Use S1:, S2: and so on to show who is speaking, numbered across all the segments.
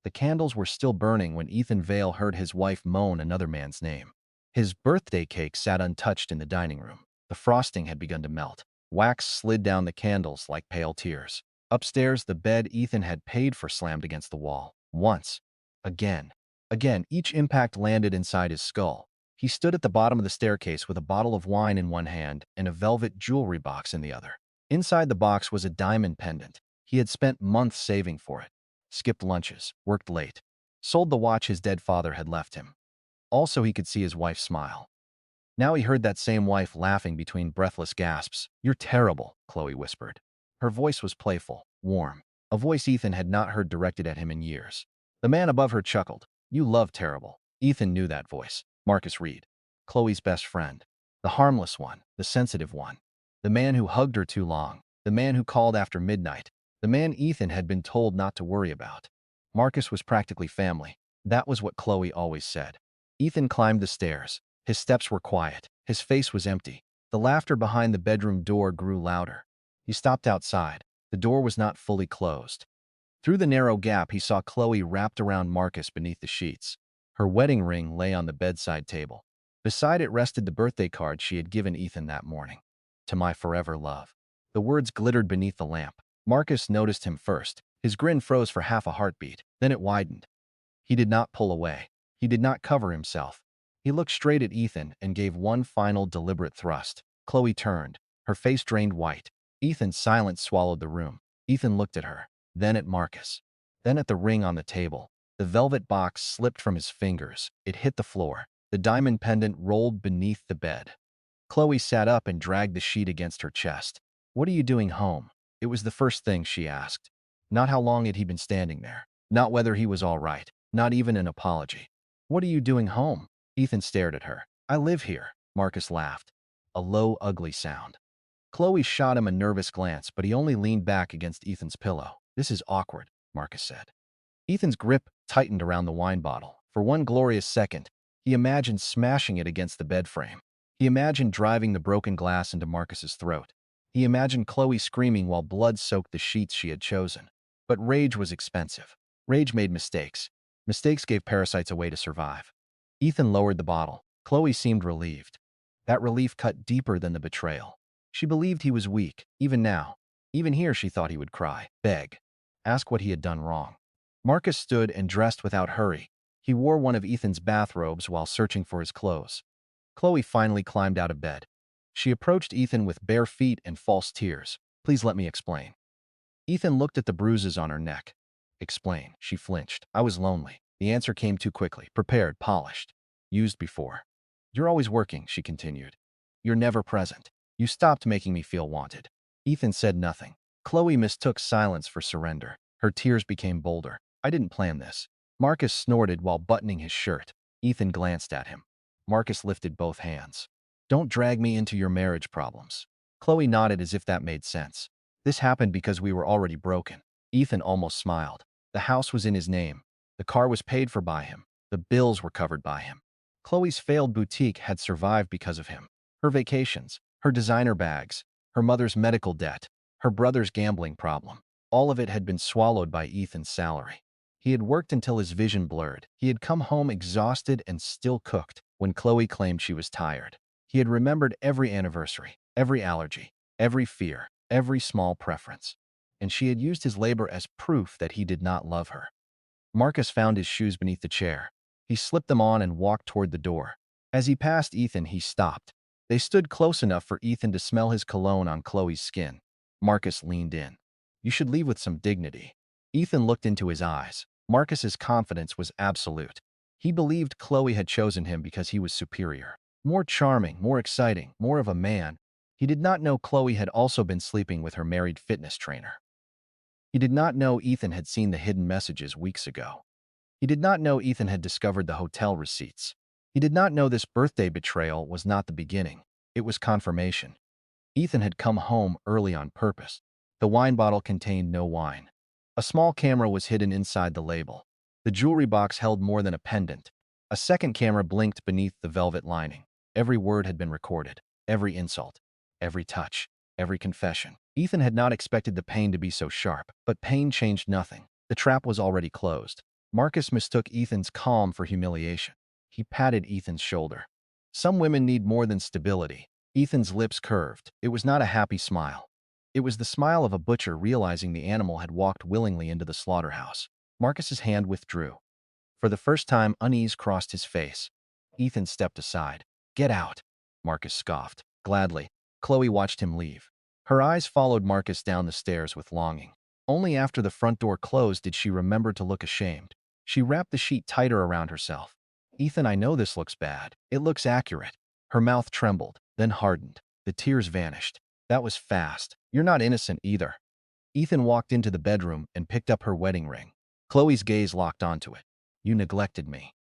S1: The candles were still burning when Ethan Vale heard his wife moan another man's name. His birthday cake sat untouched in the dining room. The frosting had begun to melt. Wax slid down the candles like pale tears. Upstairs, the bed Ethan had paid for slammed against the wall. Once. Again. Again, each impact landed inside his skull. He stood at the bottom of the staircase with a bottle of wine in one hand and a velvet jewelry box in the other. Inside the box was a diamond pendant. He had spent months saving for it. Skipped lunches, worked late, sold the watch his dead father had left him. Also, he could see his wife smile. Now he heard that same wife laughing between breathless gasps. "You're terrible," Chloe whispered. Her voice was playful, warm, a voice Ethan had not heard directed at him in years. The man above her chuckled. "You love terrible." Ethan knew that voice. Marcus Reed, Chloe's best friend. The harmless one, the sensitive one. The man who hugged her too long. The man who called after midnight. The man Ethan had been told not to worry about. Marcus was practically family. That was what Chloe always said. Ethan climbed the stairs. His steps were quiet. His face was empty. The laughter behind the bedroom door grew louder. He stopped outside. The door was not fully closed. Through the narrow gap, he saw Chloe wrapped around Marcus beneath the sheets. Her wedding ring lay on the bedside table. Beside it rested the birthday card she had given Ethan that morning. "To my forever love." The words glittered beneath the lamp. Marcus noticed him first. His grin froze for half a heartbeat. Then it widened. He did not pull away. He did not cover himself. He looked straight at Ethan and gave one final deliberate thrust. Chloe turned. Her face drained white. Ethan's silence swallowed the room. Ethan looked at her, then at Marcus, then at the ring on the table. The velvet box slipped from his fingers. It hit the floor. The diamond pendant rolled beneath the bed. Chloe sat up and dragged the sheet against her chest. "What are you doing home?" It was the first thing she asked. Not how long had he been standing there. Not whether he was all right. Not even an apology. "What are you doing home?" Ethan stared at her. "I live here." Marcus laughed. A low, ugly sound. Chloe shot him a nervous glance, but he only leaned back against Ethan's pillow. "This is awkward," Marcus said. Ethan's grip tightened around the wine bottle. For one glorious second, he imagined smashing it against the bed frame. He imagined driving the broken glass into Marcus's throat. He imagined Chloe screaming while blood soaked the sheets she had chosen. But rage was expensive. Rage made mistakes. Mistakes gave parasites a way to survive. Ethan lowered the bottle. Chloe seemed relieved. That relief cut deeper than the betrayal. She believed he was weak, even now. Even here she thought he would cry, beg, ask what he had done wrong. Marcus stood and dressed without hurry. He wore one of Ethan's bathrobes while searching for his clothes. Chloe finally climbed out of bed. She approached Ethan with bare feet and false tears. "Please let me explain." Ethan looked at the bruises on her neck. "Explain." She flinched. "I was lonely." The answer came too quickly. Prepared, polished. Used before. "You're always working," she continued. "You're never present. You stopped making me feel wanted." Ethan said nothing. Chloe mistook silence for surrender. Her tears became bolder. "I didn't plan this." Marcus snorted while buttoning his shirt. Ethan glanced at him. Marcus lifted both hands. "Don't drag me into your marriage problems." Chloe nodded as if that made sense. "This happened because we were already broken." Ethan almost smiled. The house was in his name. The car was paid for by him. The bills were covered by him. Chloe's failed boutique had survived because of him. Her vacations, her designer bags, her mother's medical debt, her brother's gambling problem. All of it had been swallowed by Ethan's salary. He had worked until his vision blurred. He had come home exhausted and still cooked when Chloe claimed she was tired. He had remembered every anniversary, every allergy, every fear, every small preference. And she had used his labor as proof that he did not love her. Marcus found his shoes beneath the chair. He slipped them on and walked toward the door. As he passed Ethan, he stopped. They stood close enough for Ethan to smell his cologne on Chloe's skin. Marcus leaned in. "You should leave with some dignity." Ethan looked into his eyes. Marcus's confidence was absolute. He believed Chloe had chosen him because he was superior. More charming, more exciting, more of a man. He did not know Chloe had also been sleeping with her married fitness trainer. He did not know Ethan had seen the hidden messages weeks ago. He did not know Ethan had discovered the hotel receipts. He did not know this birthday betrayal was not the beginning. It was confirmation. Ethan had come home early on purpose. The wine bottle contained no wine. A small camera was hidden inside the label. The jewelry box held more than a pendant. A second camera blinked beneath the velvet lining. Every word had been recorded. Every insult. Every touch. Every confession. Ethan had not expected the pain to be so sharp, but pain changed nothing. The trap was already closed. Marcus mistook Ethan's calm for humiliation. He patted Ethan's shoulder. Some women need more than stability. Ethan's lips curved. It was not a happy smile. It was the smile of a butcher realizing the animal had walked willingly into the slaughterhouse. Marcus's hand withdrew. For the first time, unease crossed his face. Ethan stepped aside. "Get out," Marcus scoffed. "Gladly." Chloe watched him leave. Her eyes followed Marcus down the stairs with longing. Only after the front door closed did she remember to look ashamed. She wrapped the sheet tighter around herself. "Ethan, I know this looks bad. It looks accurate." Her mouth trembled, then hardened. The tears vanished. "That was fast. You're not innocent either." Ethan walked into the bedroom and picked up her wedding ring. Chloe's gaze locked onto it. "You neglected me."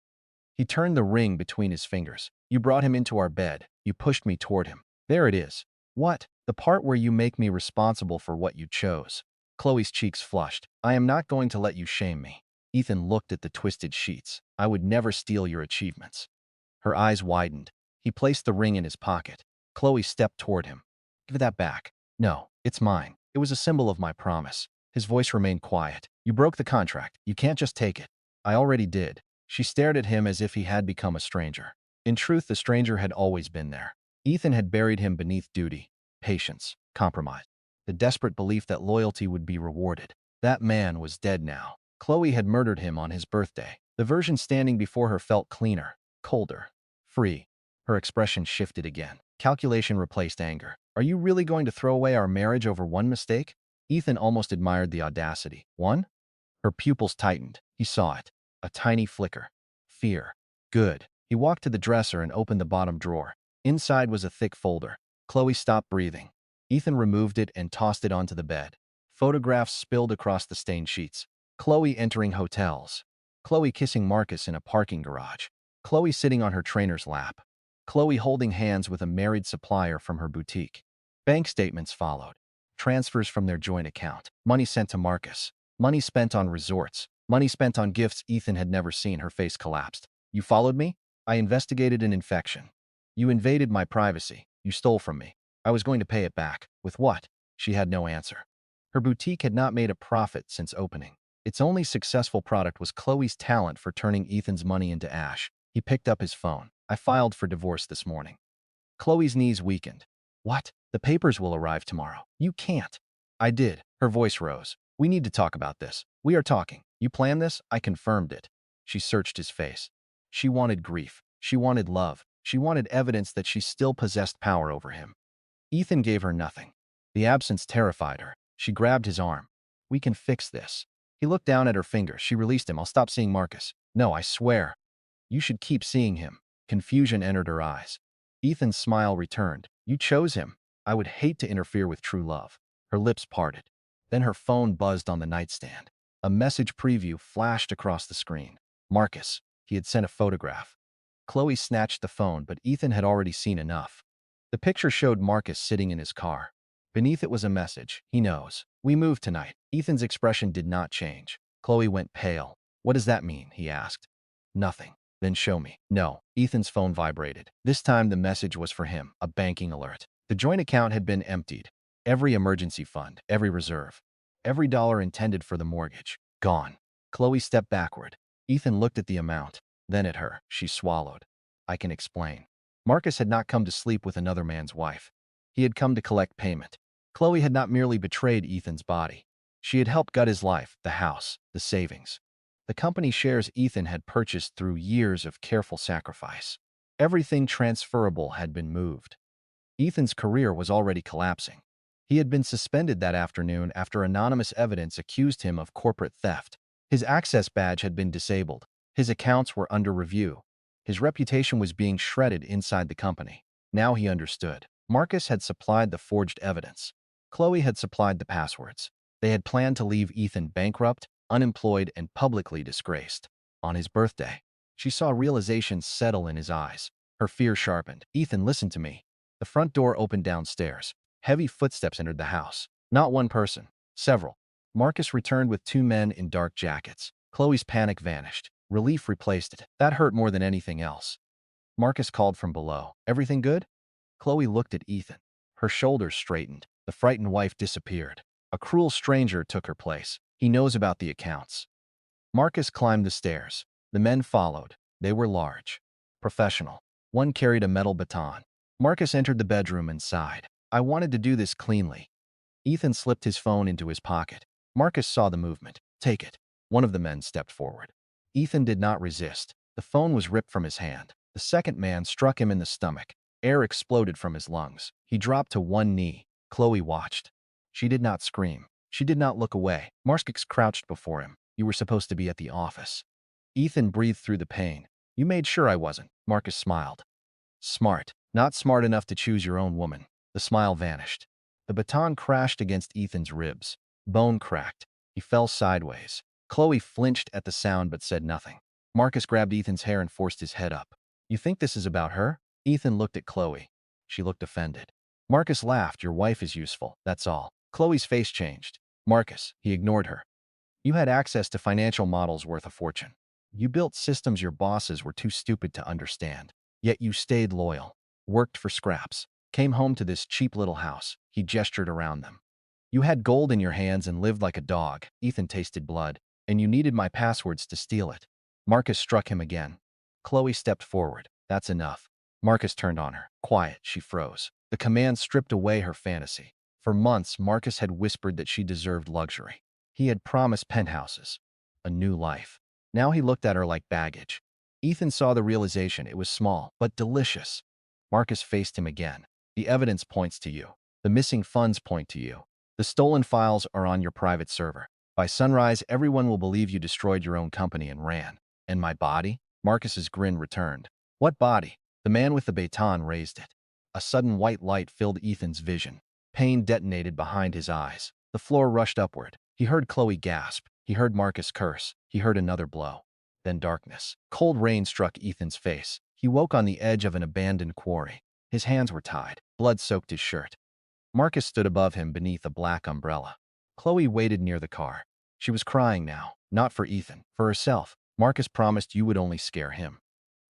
S1: He turned the ring between his fingers. "You brought him into our bed. You pushed me toward him. There it is." "What?" "The part where you make me responsible for what you chose." Chloe's cheeks flushed. "I am not going to let you shame me." Ethan looked at the twisted sheets. "I would never steal your achievements." Her eyes widened. He placed the ring in his pocket. Chloe stepped toward him. "Give that back." "No, it's mine. It was a symbol of my promise." His voice remained quiet. "You broke the contract. You can't just take it." "I already did." She stared at him as if he had become a stranger. In truth, the stranger had always been there. Ethan had buried him beneath duty, patience, compromise, the desperate belief that loyalty would be rewarded. That man was dead now. Chloe had murdered him on his birthday. The version standing before her felt cleaner, colder, free. Her expression shifted again. Calculation replaced anger. "Are you really going to throw away our marriage over one mistake?" Ethan almost admired the audacity. "One?" Her pupils tightened. He saw it. A tiny flicker. Fear. "Good." He walked to the dresser and opened the bottom drawer. Inside was a thick folder. Chloe stopped breathing. Ethan removed it and tossed it onto the bed. Photographs spilled across the stained sheets. Chloe entering hotels. Chloe kissing Marcus in a parking garage. Chloe sitting on her trainer's lap. Chloe holding hands with a married supplier from her boutique. Bank statements followed. Transfers from their joint account. Money sent to Marcus. Money spent on resorts. Money spent on gifts Ethan had never seen. Her face collapsed. "You followed me? I investigated an infection. You invaded my privacy. You stole from me. I was going to pay it back." "With what?" She had no answer. Her boutique had not made a profit since opening. Its only successful product was Chloe's talent for turning Ethan's money into ash. He picked up his phone. "I filed for divorce this morning." Chloe's knees weakened. "What? The papers will arrive tomorrow." "You can't." "I did." Her voice rose. "We need to talk about this." "We are talking." "You planned this?" "I confirmed it." She searched his face. She wanted grief. She wanted love. She wanted evidence that she still possessed power over him. Ethan gave her nothing. The absence terrified her. She grabbed his arm. "We can fix this." He looked down at her finger. She released him. "I'll stop seeing Marcus." "No, I swear." "You should keep seeing him." Confusion entered her eyes. Ethan's smile returned. "You chose him." "I would hate to interfere with true love." Her lips parted. Then her phone buzzed on the nightstand. A message preview flashed across the screen. Marcus. He had sent a photograph. Chloe snatched the phone, but Ethan had already seen enough. The picture showed Marcus sitting in his car. Beneath it was a message. "He knows. We moved tonight." Ethan's expression did not change. Chloe went pale. "What does that mean?" he asked. "Nothing." "Then show me." "No." Ethan's phone vibrated. This time the message was for him, a banking alert. The joint account had been emptied. Every emergency fund, every reserve, every dollar intended for the mortgage. Gone. Chloe stepped backward. Ethan looked at the amount, then at her. She swallowed. "I can explain." Marcus had not come to sleep with another man's wife. He had come to collect payment. Chloe had not merely betrayed Ethan's body. She had helped gut his life, the house, the savings. The company shares Ethan had purchased through years of careful sacrifice. Everything transferable had been moved. Ethan's career was already collapsing. He had been suspended that afternoon after anonymous evidence accused him of corporate theft. His access badge had been disabled. His accounts were under review. His reputation was being shredded inside the company. Now he understood. Marcus had supplied the forged evidence. Chloe had supplied the passwords. They had planned to leave Ethan bankrupt, unemployed, and publicly disgraced. On his birthday, she saw realization settle in his eyes. Her fear sharpened. "Ethan, listen to me." The front door opened downstairs. Heavy footsteps entered the house. Not one person. Several. Marcus returned with two men in dark jackets. Chloe's panic vanished. Relief replaced it. That hurt more than anything else. Marcus called from below. "Everything good?" Chloe looked at Ethan. Her shoulders straightened. The frightened wife disappeared. "A cruel stranger took her place. He knows about the accounts." Marcus climbed the stairs. The men followed. They were large, professional. One carried a metal baton. Marcus entered the bedroom and sighed. I wanted to do this cleanly. Ethan slipped his phone into his pocket. Marcus saw the movement. Take it. One of the men stepped forward. Ethan did not resist. The phone was ripped from his hand. The second man struck him in the stomach. Air exploded from his lungs. He dropped to one knee. Chloe watched. She did not scream. She did not look away. Marcus crouched before him. You were supposed to be at the office. Ethan breathed through the pain. You made sure I wasn't. Marcus smiled. Smart. Not smart enough to choose your own woman. The smile vanished. The baton crashed against Ethan's ribs. Bone cracked. He fell sideways. Chloe flinched at the sound but said nothing. Marcus grabbed Ethan's hair and forced his head up. You think this is about her? Ethan looked at Chloe. She looked offended. Marcus laughed. Your wife is useful, that's all. Chloe's face changed. Marcus, he ignored her. You had access to financial models worth a fortune. You built systems your bosses were too stupid to understand. Yet you stayed loyal, worked for scraps, came home to this cheap little house. He gestured around them. You had gold in your hands and lived like a dog. Ethan tasted blood, and you needed my passwords to steal it. Marcus struck him again. Chloe stepped forward. That's enough. Marcus turned on her. Quiet, she froze. The command stripped away her fantasy. For months, Marcus had whispered that she deserved luxury. He had promised penthouses, a new life. Now he looked at her like baggage. Ethan saw the realization. It was small, but delicious. Marcus faced him again. The evidence points to you. The missing funds point to you. The stolen files are on your private server. By sunrise, everyone will believe you destroyed your own company and ran. And my body? Marcus's grin returned. What body? The man with the baton raised it. A sudden white light filled Ethan's vision. Pain detonated behind his eyes. The floor rushed upward. He heard Chloe gasp. He heard Marcus curse. He heard another blow. Then darkness. Cold rain struck Ethan's face. He woke on the edge of an abandoned quarry. His hands were tied. Blood soaked his shirt. Marcus stood above him beneath a black umbrella. Chloe waited near the car. She was crying now, not for Ethan, for herself. Marcus promised you would only scare him.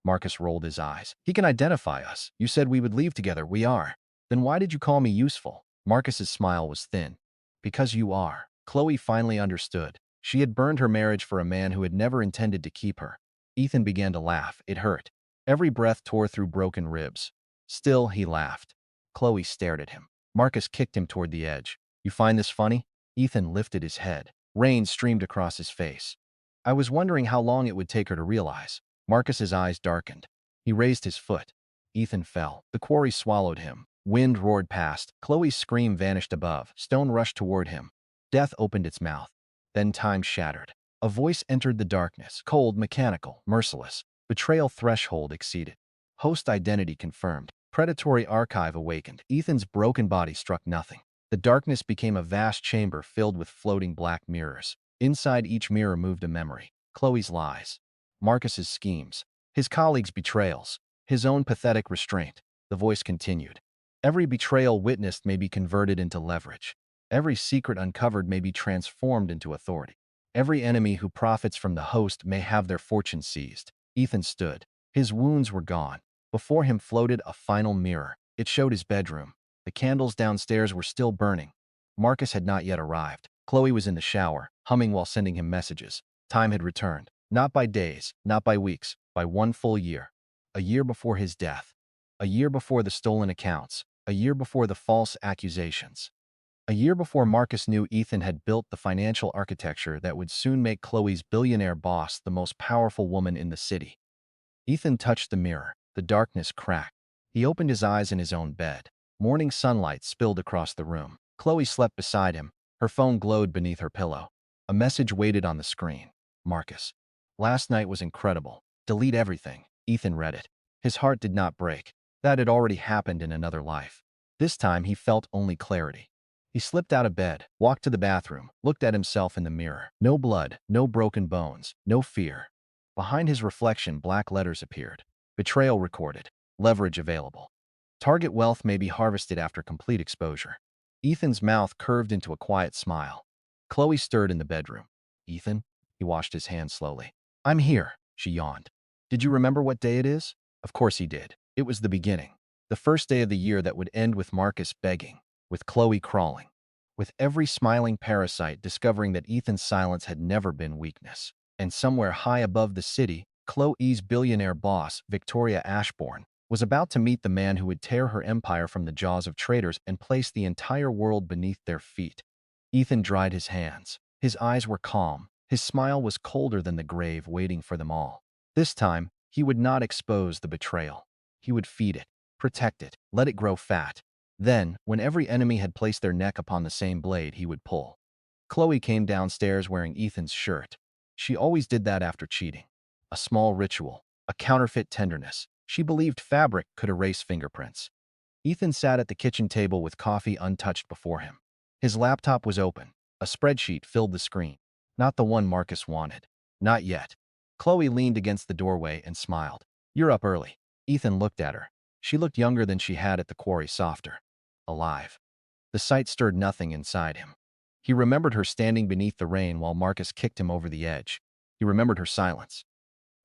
S1: Marcus rolled his eyes. He can identify us. You said we would leave together. We are. Then why did you call me useful? Marcus's smile was thin. Because you are. Chloe finally understood. She had burned her marriage for a man who had never intended to keep her. Ethan began to laugh. It hurt. Every breath tore through broken ribs. Still, he laughed. Chloe stared at him. Marcus kicked him toward the edge. You find this funny? Ethan lifted his head. Rain streamed across his face. I was wondering how long it would take her to realize. Marcus's eyes darkened. He raised his foot. Ethan fell. The quarry swallowed him. Wind roared past. Chloe's scream vanished above. Stone rushed toward him. Death opened its mouth. Then time shattered. A voice entered the darkness, cold, mechanical, merciless. Betrayal threshold exceeded. Host identity confirmed. Predatory archive awakened. Ethan's broken body struck nothing. The darkness became a vast chamber filled with floating black mirrors. Inside each mirror moved a memory. Chloe's lies. Marcus's schemes. His colleagues' betrayals. His own pathetic restraint. The voice continued. Every betrayal witnessed may be converted into leverage. Every secret uncovered may be transformed into authority. Every enemy who profits from the host may have their fortune seized. Ethan stood. His wounds were gone. Before him floated a final mirror. It showed his bedroom. The candles downstairs were still burning. Marcus had not yet arrived. Chloe was in the shower, humming while sending him messages. Time had returned. Not by days, not by weeks, by one full year. A year before his death. A year before the stolen accounts. A year before the false accusations. A year before Marcus knew Ethan had built the financial architecture that would soon make Chloe's billionaire boss the most powerful woman in the city. Ethan touched the mirror. The darkness cracked. He opened his eyes in his own bed. Morning sunlight spilled across the room. Chloe slept beside him. Her phone glowed beneath her pillow. A message waited on the screen. Marcus. Last night was incredible. Delete everything. Ethan read it. His heart did not break. That had already happened in another life. This time he felt only clarity. He slipped out of bed, walked to the bathroom, looked at himself in the mirror. No blood, no broken bones, no fear. Behind his reflection, black letters appeared. Betrayal recorded. Leverage available. Target wealth may be harvested after complete exposure. Ethan's mouth curved into a quiet smile. Chloe stirred in the bedroom. Ethan? He washed his hands slowly. I'm here, she yawned. Did you remember what day it is? Of course he did. It was the beginning. The first day of the year that would end with Marcus begging, with Chloe crawling, with every smiling parasite discovering that Ethan's silence had never been weakness. And somewhere high above the city, Chloe's billionaire boss, Victoria Ashbourne, was about to meet the man who would tear her empire from the jaws of traitors and place the entire world beneath their feet. Ethan dried his hands. His eyes were calm. His smile was colder than the grave waiting for them all. This time, he would not expose the betrayal. He would feed it, protect it, let it grow fat. Then, when every enemy had placed their neck upon the same blade, he would pull. Chloe came downstairs wearing Ethan's shirt. She always did that after cheating. A small ritual, a counterfeit tenderness. She believed fabric could erase fingerprints. Ethan sat at the kitchen table with coffee untouched before him. His laptop was open. A spreadsheet filled the screen. Not the one Marcus wanted. Not yet. Chloe leaned against the doorway and smiled. "You're up early." Ethan looked at her. She looked younger than she had at the quarry, softer. Alive. The sight stirred nothing inside him. He remembered her standing beneath the rain while Marcus kicked him over the edge. He remembered her silence.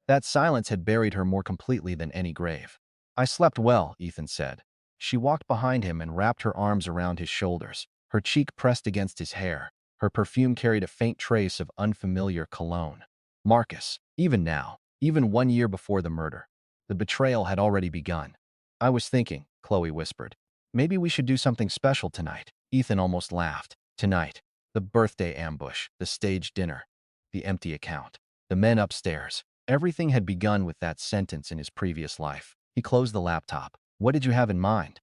S1: That silence had buried her more completely than any grave. "I slept well," Ethan said. She walked behind him and wrapped her arms around his shoulders, her cheek pressed against his hair. Her perfume carried a faint trace of unfamiliar cologne. Marcus, even now, even 1 year before the murder, the betrayal had already begun. "I was thinking," Chloe whispered, "maybe we should do something special tonight." Ethan almost laughed. Tonight. The birthday ambush, the staged dinner, the empty account, the men upstairs. Everything had begun with that sentence in his previous life. He closed the laptop. "What did you have in mind?"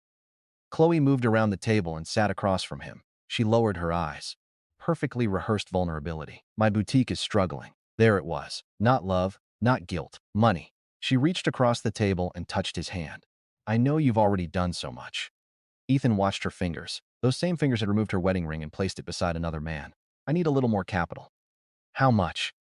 S1: Chloe moved around the table and sat across from him. She lowered her eyes. Perfectly rehearsed vulnerability. "My boutique is struggling." There it was. Not love, not guilt, money. She reached across the table and touched his hand. "I know you've already done so much." Ethan watched her fingers. Those same fingers had removed her wedding ring and placed it beside another man. "I need a little more capital." "How much?"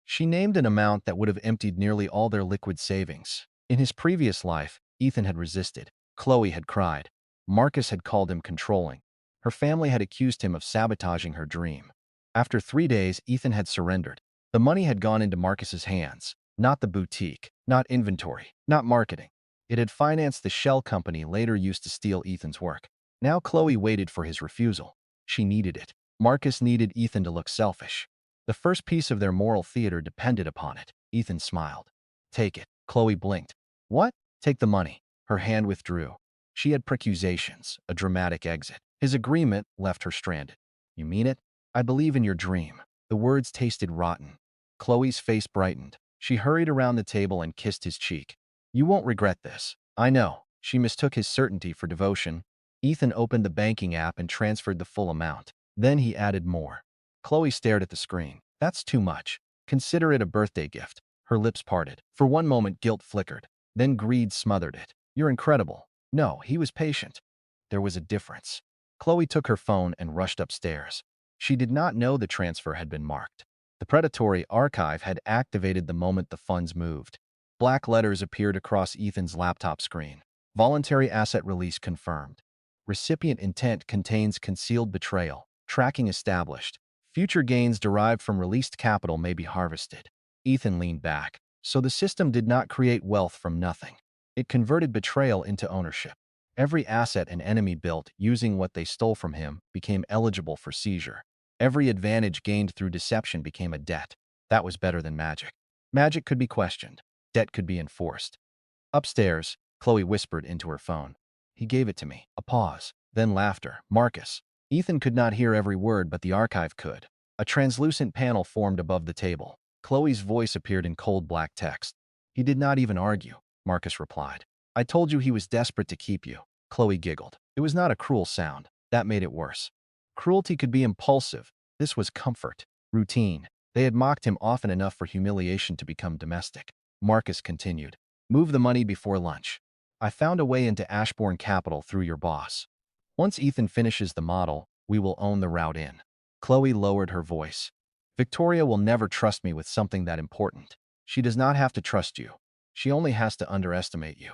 S1: She named an amount that would have emptied nearly all their liquid savings. In his previous life, Ethan had resisted. Chloe had cried. Marcus had called him controlling. Her family had accused him of sabotaging her dream. After 3 days, Ethan had surrendered. The money had gone into Marcus's hands, not the boutique, not inventory, not marketing. It had financed the shell company later used to steal Ethan's work. Now Chloe waited for his refusal. She needed it. Marcus needed Ethan to look selfish. The first piece of their moral theater depended upon it. Ethan smiled. "Take it." Chloe blinked. "What?" "Take the money." Her hand withdrew. She had precusations, a dramatic exit. His agreement left her stranded. "You mean it?" "I believe in your dream." The words tasted rotten. Chloe's face brightened. She hurried around the table and kissed his cheek. "You won't regret this." "I know." She mistook his certainty for devotion. Ethan opened the banking app and transferred the full amount. Then he added more. Chloe stared at the screen. "That's too much. Consider it a birthday gift." Her lips parted. For one moment, guilt flickered. Then greed smothered it. "You're incredible." No, he was patient. There was a difference. Chloe took her phone and rushed upstairs. She did not know the transfer had been marked. The predatory archive had activated the moment the funds moved. Black letters appeared across Ethan's laptop screen. Voluntary asset release confirmed. Recipient intent contains concealed betrayal. Tracking established. Future gains derived from released capital may be harvested. Ethan leaned back. So the system did not create wealth from nothing. It converted betrayal into ownership. Every asset an enemy built using what they stole from him became eligible for seizure. Every advantage gained through deception became a debt. That was better than magic. Magic could be questioned. Debt could be enforced. Upstairs, Chloe whispered into her phone. "He gave it to me." A pause. Then laughter. "Marcus." Ethan could not hear every word, but the archive could. A translucent panel formed above the table. Chloe's voice appeared in cold black text. "He did not even argue," Marcus replied. "I told you he was desperate to keep you." Chloe giggled. It was not a cruel sound. That made it worse. Cruelty could be impulsive. This was comfort. Routine. They had mocked him often enough for humiliation to become domestic. Marcus continued. "Move the money before lunch. I found a way into Ashbourne Capital through your boss. Once Ethan finishes the model, we will own the route in." Chloe lowered her voice. "Victoria will never trust me with something that important. She does not have to trust you. She only has to underestimate you."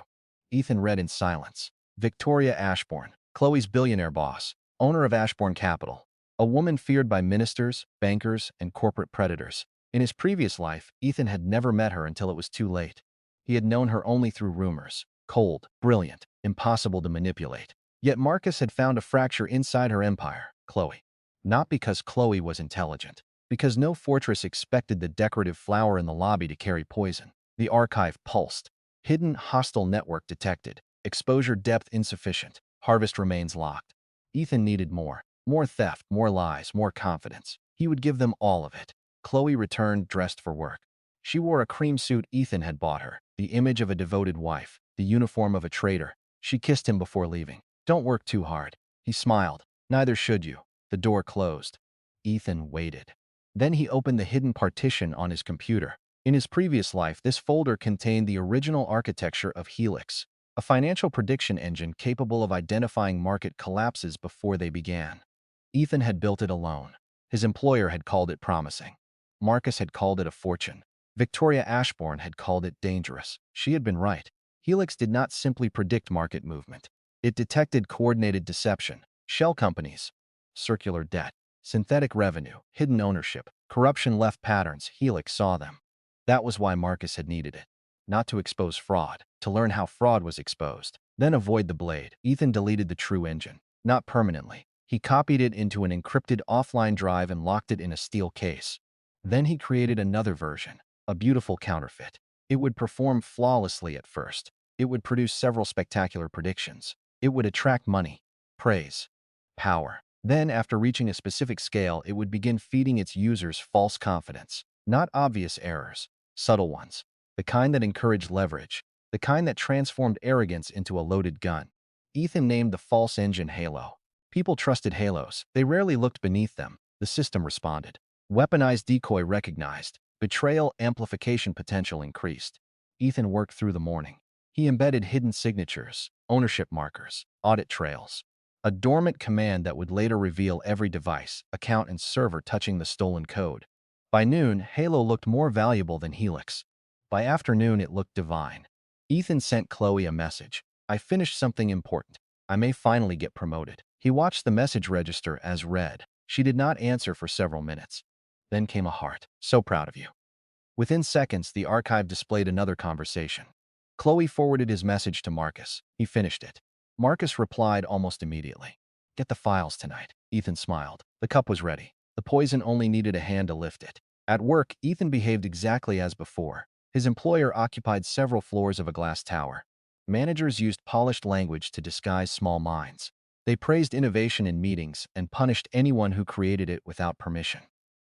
S1: Ethan read in silence. Victoria Ashbourne, Chloe's billionaire boss, owner of Ashbourne Capital. A woman feared by ministers, bankers, and corporate predators. In his previous life, Ethan had never met her until it was too late. He had known her only through rumors. Cold, brilliant, impossible to manipulate. Yet Marcus had found a fracture inside her empire, Chloe. Not because Chloe was intelligent. Because no fortress expected the decorative flower in the lobby to carry poison. The archive pulsed. Hidden hostile network detected. Exposure depth insufficient. Harvest remains locked. Ethan needed more. More theft, more lies, more confidence. He would give them all of it. Chloe returned dressed for work. She wore a cream suit Ethan had bought her, the image of a devoted wife, the uniform of a traitor. She kissed him before leaving. Don't work too hard. He smiled. Neither should you. The door closed. Ethan waited. Then he opened the hidden partition on his computer. In his previous life, this folder contained the original architecture of Helix, a financial prediction engine capable of identifying market collapses before they began. Ethan had built it alone. His employer had called it promising. Marcus had called it a fortune. Victoria Ashbourne had called it dangerous. She had been right. Helix did not simply predict market movement. It detected coordinated deception, shell companies, circular debt, synthetic revenue, hidden ownership, corruption left patterns. Helix saw them. That was why Marcus had needed it. Not to expose fraud, to learn how fraud was exposed. Then avoid the blade. Ethan deleted the true engine. Not permanently. He copied it into an encrypted offline drive and locked it in a steel case. Then he created another version, a beautiful counterfeit. It would perform flawlessly at first. It would produce several spectacular predictions. It would attract money, praise, power. Then, after reaching a specific scale, it would begin feeding its users false confidence. Not obvious errors, subtle ones. The kind that encouraged leverage. The kind that transformed arrogance into a loaded gun. Ethan named the false engine Halo. People trusted halos. They rarely looked beneath them. The system responded. Weaponized decoy recognized. Betrayal amplification potential increased. Ethan worked through the morning. He embedded hidden signatures, ownership markers, audit trails. A dormant command that would later reveal every device, account, and server touching the stolen code. By noon, Halo looked more valuable than Helix. By afternoon, it looked divine. Ethan sent Chloe a message. I finished something important. I may finally get promoted. He watched the message register as read. She did not answer for several minutes. Then came a heart. So proud of you. Within seconds, the archive displayed another conversation. Chloe forwarded his message to Marcus. He finished it. Marcus replied almost immediately. Get the files tonight. Ethan smiled. The cup was ready. The poison only needed a hand to lift it. At work, Ethan behaved exactly as before. His employer occupied several floors of a glass tower. Managers used polished language to disguise small minds. They praised innovation in meetings and punished anyone who created it without permission.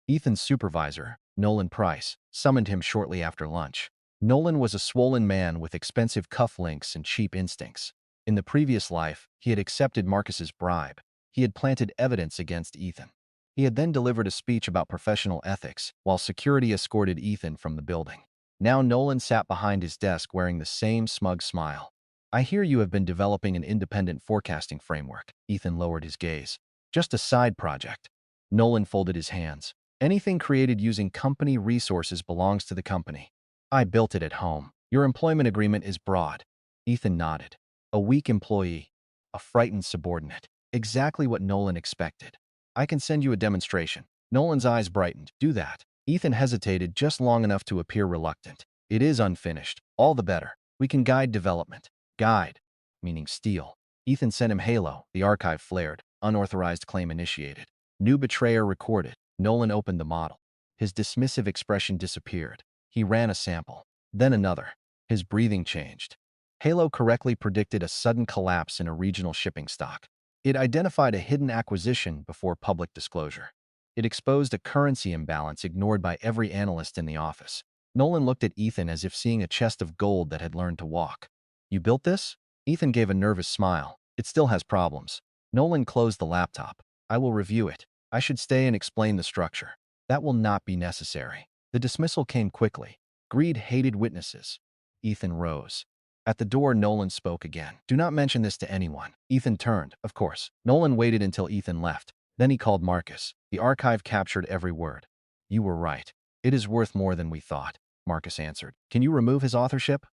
S1: Ethan's supervisor, Nolan Price, summoned him shortly after lunch. Nolan was a swollen man with expensive cufflinks and cheap instincts. In the previous life, he had accepted Marcus's bribe. He had planted evidence against Ethan. He had then delivered a speech about professional ethics, while security escorted Ethan from the building. Now Nolan sat behind his desk wearing the same smug smile. I hear you have been developing an independent forecasting framework. Ethan lowered his gaze. Just a side project. Nolan folded his hands. Anything created using company resources belongs to the company. I built it at home. Your employment agreement is broad. Ethan nodded. A weak employee. A frightened subordinate. Exactly what Nolan expected. I can send you a demonstration. Nolan's eyes brightened. Do that. Ethan hesitated just long enough to appear reluctant. It is unfinished. All the better. We can guide development. Guide, meaning steal. Ethan sent him Halo. The archive flared. Unauthorized claim initiated. New betrayer recorded. Nolan opened the model. His dismissive expression disappeared. He ran a sample. Then another. His breathing changed. Halo correctly predicted a sudden collapse in a regional shipping stock. It identified a hidden acquisition before public disclosure. It exposed a currency imbalance ignored by every analyst in the office. Nolan looked at Ethan as if seeing a chest of gold that had learned to walk. You built this? Ethan gave a nervous smile. It still has problems. Nolan closed the laptop. I will review it. I should stay and explain the structure. That will not be necessary. The dismissal came quickly. Greed hated witnesses. Ethan rose. At the door, Nolan spoke again. Do not mention this to anyone. Ethan turned, of course. Nolan waited until Ethan left. Then he called Marcus. The archive captured every word. You were right. It is worth more than we thought, Marcus answered. Can you remove his authorship?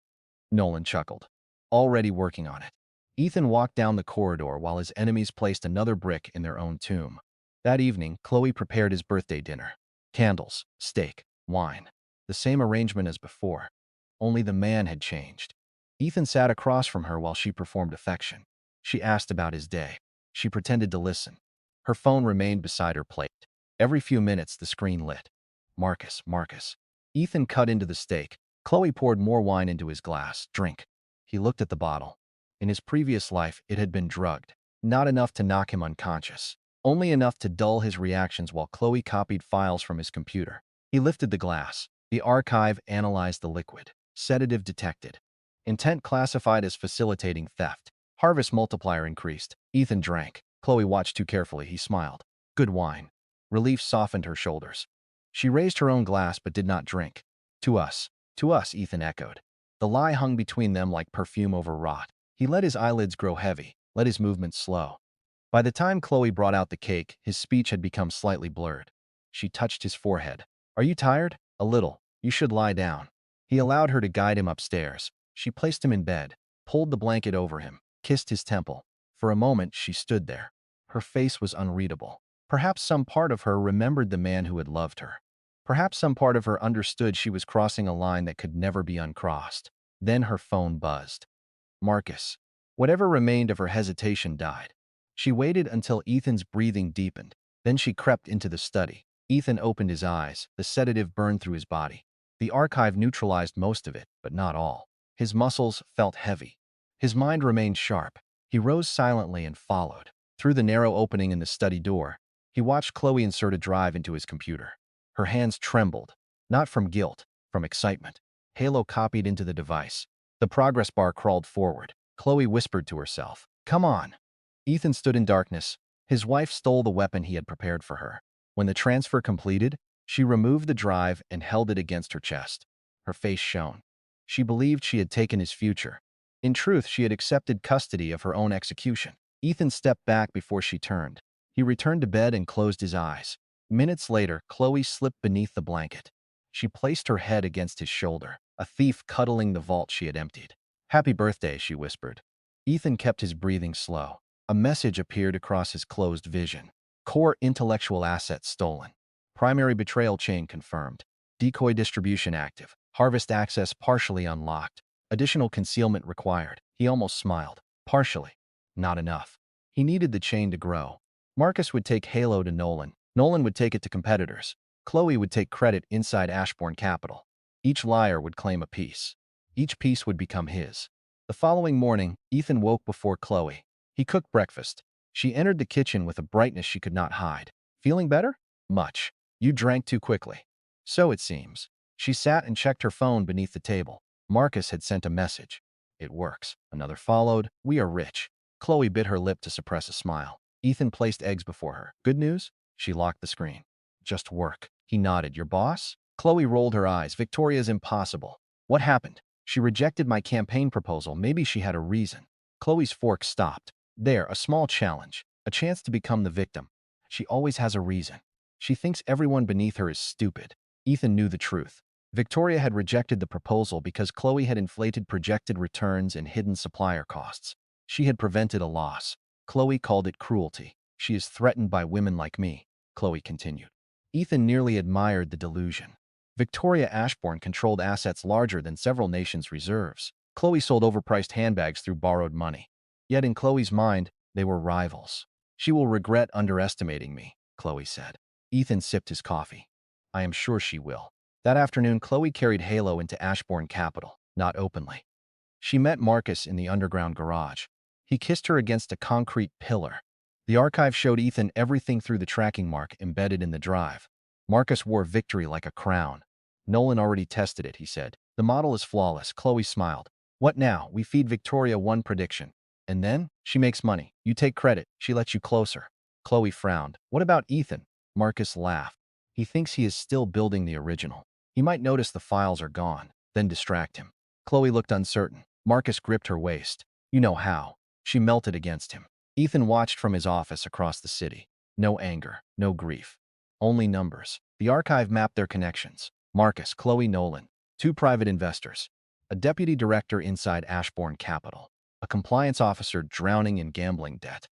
S1: Nolan chuckled. Already working on it. Ethan walked down the corridor while his enemies placed another brick in their own tomb. That evening, Chloe prepared his birthday dinner. Candles, steak, wine. The same arrangement as before. Only the man had changed. Ethan sat across from her while she performed affection. She asked about his day. She pretended to listen. Her phone remained beside her plate. Every few minutes, the screen lit. Marcus, Marcus. Ethan cut into the steak. Chloe poured more wine into his glass. Drink. He looked at the bottle. In his previous life, it had been drugged. Not enough to knock him unconscious. Only enough to dull his reactions while Chloe copied files from his computer. He lifted the glass. The archive analyzed the liquid. Sedative detected. Intent classified as facilitating theft. Harvest multiplier increased. Ethan drank. Chloe watched too carefully. He smiled. Good wine. Relief softened her shoulders. She raised her own glass but did not drink. To us, Ethan echoed. The lie hung between them like perfume over rot. He let his eyelids grow heavy, let his movements slow. By the time Chloe brought out the cake, his speech had become slightly blurred. She touched his forehead. Are you tired? A little. You should lie down. He allowed her to guide him upstairs. She placed him in bed, pulled the blanket over him, kissed his temple. For a moment, she stood there. Her face was unreadable. Perhaps some part of her remembered the man who had loved her. Perhaps some part of her understood she was crossing a line that could never be uncrossed. Then her phone buzzed. Marcus. Whatever remained of her hesitation died. She waited until Ethan's breathing deepened. Then she crept into the study. Ethan opened his eyes. The sedative burned through his body. The archive neutralized most of it, but not all. His muscles felt heavy. His mind remained sharp. He rose silently and followed. Through the narrow opening in the study door, he watched Chloe insert a drive into his computer. Her hands trembled, not from guilt, from excitement. Halo copied into the device. The progress bar crawled forward. Chloe whispered to herself, "Come on." Ethan stood in darkness. His wife stole the weapon he had prepared for her. When the transfer completed, she removed the drive and held it against her chest. Her face shone. She believed she had taken his future. In truth, she had accepted custody of her own execution. Ethan stepped back before she turned. He returned to bed and closed his eyes. Minutes later, Chloe slipped beneath the blanket. She placed her head against his shoulder, a thief cuddling the vault she had emptied. "Happy birthday," she whispered. Ethan kept his breathing slow. A message appeared across his closed vision. Core intellectual assets stolen. Primary betrayal chain confirmed. Decoy distribution active. Harvest access partially unlocked. Additional concealment required. He almost smiled. Partially. Not enough. He needed the chain to grow. Marcus would take Halo to Nolan. Nolan would take it to competitors. Chloe would take credit inside Ashbourne Capital. Each liar would claim a piece. Each piece would become his. The following morning, Ethan woke before Chloe. He cooked breakfast. She entered the kitchen with a brightness she could not hide. "Feeling better?" "Much. You drank too quickly." "So it seems." She sat and checked her phone beneath the table. Marcus had sent a message. "It works." Another followed. "We are rich." Chloe bit her lip to suppress a smile. Ethan placed eggs before her. "Good news?" She locked the screen. "Just work." He nodded. "Your boss?" Chloe rolled her eyes. "Victoria's impossible." "What happened?" "She rejected my campaign proposal. Maybe she had a reason." Chloe's fork stopped. "There, a small challenge. A chance to become the victim. She always has a reason. She thinks everyone beneath her is stupid." Ethan knew the truth. Victoria had rejected the proposal because Chloe had inflated projected returns and hidden supplier costs. She had prevented a loss. Chloe called it cruelty. "She is threatened by women like me," Chloe continued. Ethan nearly admired the delusion. Victoria Ashbourne controlled assets larger than several nations' reserves. Chloe sold overpriced handbags through borrowed money. Yet in Chloe's mind, they were rivals. "She will regret underestimating me," Chloe said. Ethan sipped his coffee. "I am sure she will." That afternoon, Chloe carried Halo into Ashbourne Capital, not openly. She met Marcus in the underground garage. He kissed her against a concrete pillar. The archive showed Ethan everything through the tracking mark embedded in the drive. Marcus wore victory like a crown. "Nolan already tested it," he said. "The model is flawless." Chloe smiled. "What now? We feed Victoria one prediction. And then? She makes money. You take credit. She lets you closer." Chloe frowned. "What about Ethan?" Marcus laughed. "He thinks he is still building the original. He might notice the files are gone, then distract him." Chloe looked uncertain. Marcus gripped her waist. "You know how." She melted against him. Ethan watched from his office across the city. No anger, no grief. Only numbers. The archive mapped their connections. Marcus, Chloe, Nolan. 2 private investors. A deputy director inside Ashbourne Capital. A compliance officer drowning in gambling debt.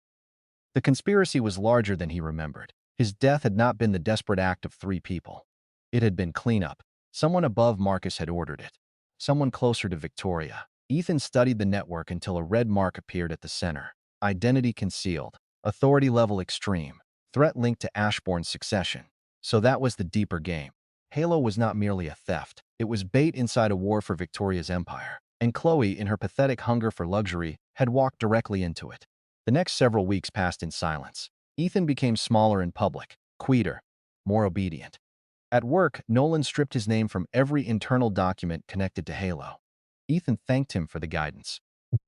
S1: The conspiracy was larger than he remembered. His death had not been the desperate act of 3 people. It had been cleanup. Someone above Marcus had ordered it. Someone closer to Victoria. Ethan studied the network until a red mark appeared at the center. Identity concealed. Authority level extreme. threat linked to Ashbourne's succession. So that was the deeper game. Halo was not merely a theft. It was bait inside a war for Victoria's empire. And Chloe, in her pathetic hunger for luxury, had walked directly into it. The next several weeks passed in silence. Ethan became smaller in public, quieter, more obedient. At work, Nolan stripped his name from every internal document connected to Halo. Ethan thanked him for the guidance,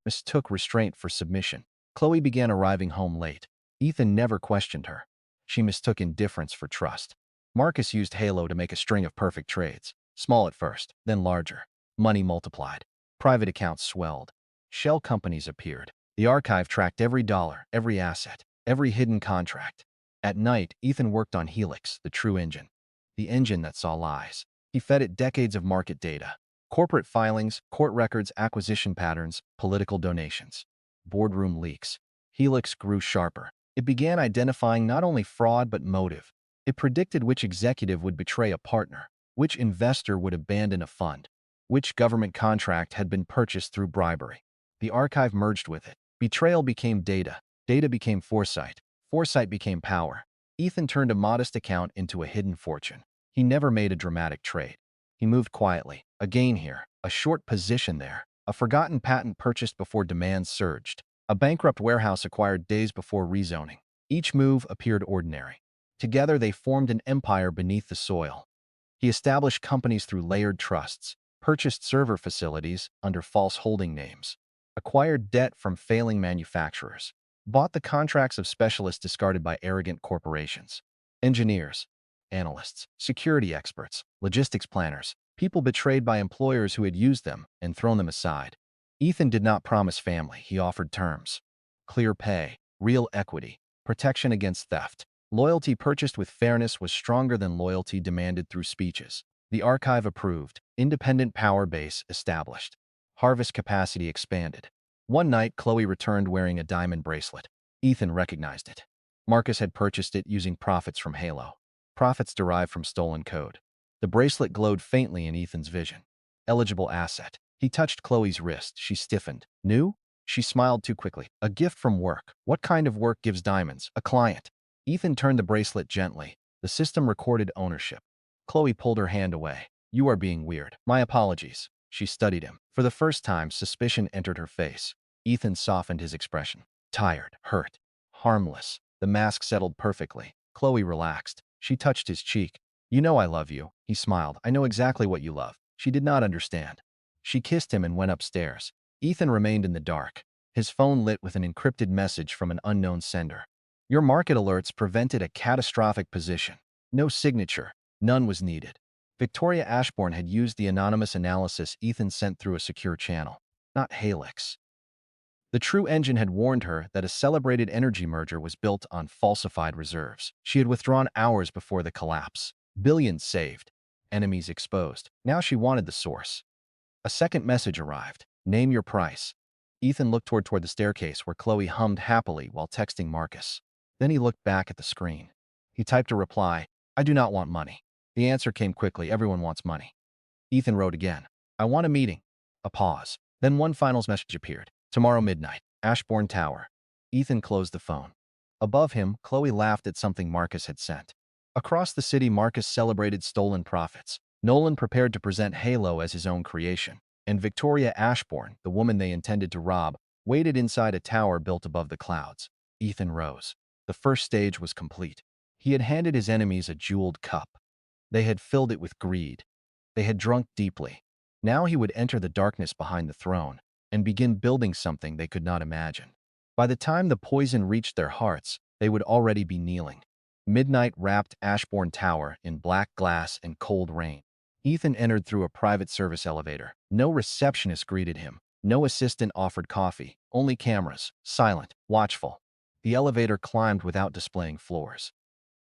S1: mistook restraint for submission. Chloe began arriving home late. Ethan never questioned her. She mistook indifference for trust. Marcus used Halo to make a string of perfect trades. Small at first, then larger. Money multiplied. Private accounts swelled. Shell companies appeared. The archive tracked every dollar, every asset, every hidden contract. At night, Ethan worked on Helix, the true engine. The engine that saw lies. He fed it decades of market data. Corporate filings, court records, acquisition patterns, political donations. Boardroom leaks. Helix grew sharper. It began identifying not only fraud but motive. It predicted which executive would betray a partner, which investor would abandon a fund, which government contract had been purchased through bribery. The archive merged with it. Betrayal became data. Data became foresight. Foresight became power. Ethan turned a modest account into a hidden fortune. He never made a dramatic trade. He moved quietly. A gain here, a short position there, a forgotten patent purchased before demand surged, a bankrupt warehouse acquired days before rezoning. Each move appeared ordinary. Together they formed an empire beneath the soil. He established companies through layered trusts, purchased server facilities under false holding names, acquired debt from failing manufacturers, bought the contracts of specialists discarded by arrogant corporations. Engineers, analysts, security experts, logistics planners, people betrayed by employers who had used them and thrown them aside. Ethan did not promise family, he offered terms. Clear pay, real equity, protection against theft. Loyalty purchased with fairness was stronger than loyalty demanded through speeches. The archive approved, independent power base established. Harvest capacity expanded. One night, Chloe returned wearing a diamond bracelet. Ethan recognized it. Marcus had purchased it using profits from Halo. Profits derived from stolen code. The bracelet glowed faintly in Ethan's vision. Eligible asset. He touched Chloe's wrist. She stiffened. New? She smiled too quickly. A gift from work. What kind of work gives diamonds? A client. Ethan turned the bracelet gently. The system recorded ownership. Chloe pulled her hand away. You are being weird. My apologies. She studied him. For the first time, suspicion entered her face. Ethan softened his expression. Tired, hurt, harmless. The mask settled perfectly. Chloe relaxed. She touched his cheek. You know I love you. He smiled. I know exactly what you love. She did not understand. She kissed him and went upstairs. Ethan remained in the dark. His phone lit with an encrypted message from an unknown sender. Your market alerts prevented a catastrophic position. No signature. None was needed. Victoria Ashbourne had used the anonymous analysis Ethan sent through a secure channel, not Helix. The true engine had warned her that a celebrated energy merger was built on falsified reserves. She had withdrawn hours before the collapse. Billions saved. Enemies exposed. Now she wanted the source. A second message arrived. Name your price. Ethan looked toward the staircase where Chloe hummed happily while texting Marcus. Then he looked back at the screen. He typed a reply. I do not want money. The answer came quickly. Everyone wants money. Ethan wrote again. I want a meeting. A pause. Then one final message appeared. Tomorrow midnight. Ashbourne Tower. Ethan closed the phone. Above him, Chloe laughed at something Marcus had sent. Across the city, Marcus celebrated stolen profits. Nolan prepared to present Halo as his own creation. And Victoria Ashbourne, the woman they intended to rob, waited inside a tower built above the clouds. Ethan rose. The first stage was complete. He had handed his enemies a jeweled cup. They had filled it with greed. They had drunk deeply. Now he would enter the darkness behind the throne and begin building something they could not imagine. By the time the poison reached their hearts, they would already be kneeling. Midnight wrapped Ashbourne Tower in black glass and cold rain. Ethan entered through a private service elevator. No receptionist greeted him. No assistant offered coffee. Only cameras, silent, watchful. The elevator climbed without displaying floors.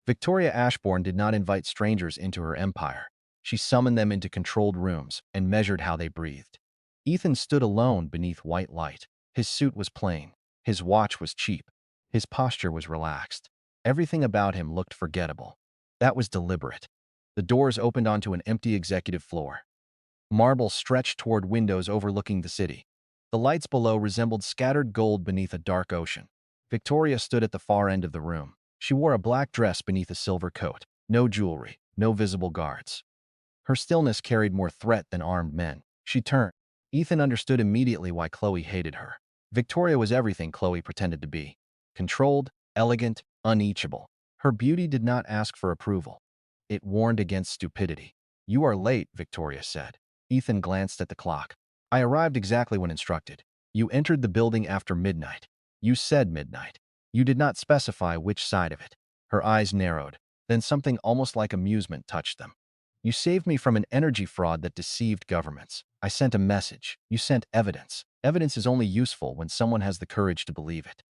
S1: Victoria Ashbourne did not invite strangers into her empire. She summoned them into controlled rooms and measured how they breathed. Ethan stood alone beneath white light. His suit was plain. His watch was cheap. His posture was relaxed. Everything about him looked forgettable. That was deliberate. The doors opened onto an empty executive floor. Marble stretched toward windows overlooking the city. The lights below resembled scattered gold beneath a dark ocean. Victoria stood at the far end of the room. She wore a black dress beneath a silver coat. No jewelry, no visible guards. Her stillness carried more threat than armed men. She turned. Ethan understood immediately why Chloe hated her. Victoria was everything Chloe pretended to be. Controlled, elegant, unreachable. Her beauty did not ask for approval. It warned against stupidity. "You are late," Victoria said. Ethan glanced at the clock. "I arrived exactly when instructed. You entered the building after midnight. You said midnight. You did not specify which side of it." Her eyes narrowed. Then something almost like amusement touched them. "You saved me from an energy fraud that deceived governments. I sent a message. You sent evidence. Evidence is only useful when someone has the courage to believe it."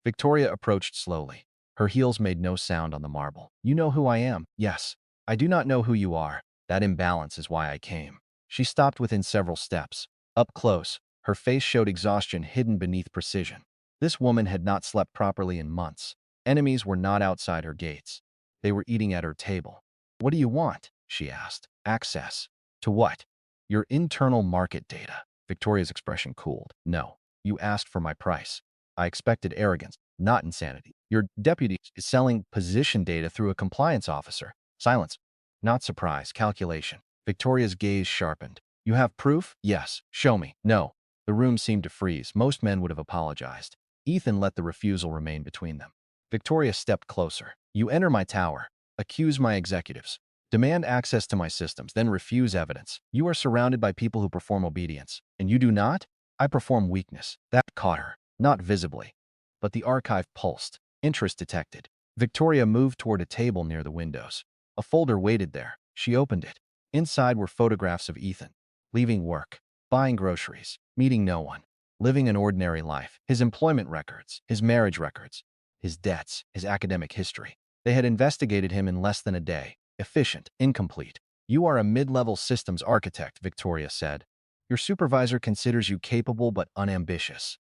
S1: Victoria approached slowly. Her heels made no sound on the marble. "You know who I am?" "Yes." "I do not know who you are. That imbalance is why I came." She stopped within several steps. Up close, her face showed exhaustion hidden beneath precision. This woman had not slept properly in months. Enemies were not outside her gates. They were eating at her table. "What do you want?" she asked. "Access." "To what?" "Your internal market data." Victoria's expression cooled. "No. You asked for my price. I expected arrogance, not insanity. Your deputy is selling position data through a compliance officer." Silence. "Not surprise, calculation." Victoria's gaze sharpened. "You have proof?" "Yes." "Show me." "No." The room seemed to freeze. Most men would have apologized. Ethan let the refusal remain between them. Victoria stepped closer. "You enter my tower, accuse my executives, demand access to my systems, then refuse evidence. You are surrounded by people who perform obedience, and you do not? I perform weakness." That caught her. Not visibly. But the archive pulsed. Interest detected. Victoria moved toward a table near the windows. A folder waited there. She opened it. Inside were photographs of Ethan, leaving work, buying groceries, meeting no one, living an ordinary life. His employment records, his marriage records, his debts, his academic history. They had investigated him in less than a day. Efficient, incomplete. "You are a mid-level systems architect," Victoria said. "Your supervisor considers you capable but unambitious.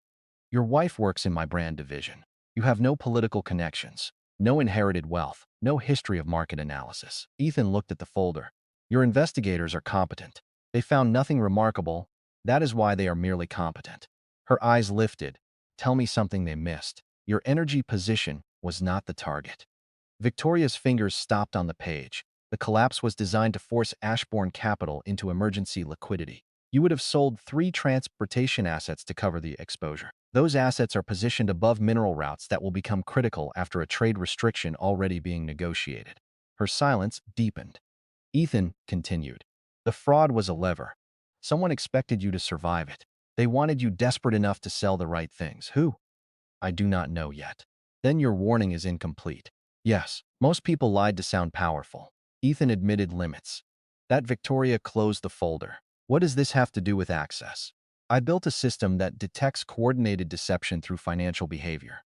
S1: Your wife works in my brand division. You have no political connections, no inherited wealth, no history of market analysis." Ethan looked at the folder. "Your investigators are competent. They found nothing remarkable. That is why they are merely competent." Her eyes lifted. "Tell me something they missed." "Your energy position was not the target." Victoria's fingers stopped on the page. The collapse was designed to force Ashbourne Capital into emergency liquidity. You would have sold 3 transportation assets to cover the exposure. Those assets are positioned above mineral routes that will become critical after a trade restriction already being negotiated. Her silence deepened. Ethan continued. "The fraud was a lever. Someone expected you to survive it. They wanted you desperate enough to sell the right things. Who? I do not know yet." "Then your warning is incomplete." "Yes, most people lied to sound powerful." Ethan admitted limits. That Victoria closed the folder. "What does this have to do with access?" "I built a system that detects coordinated deception through financial behavior."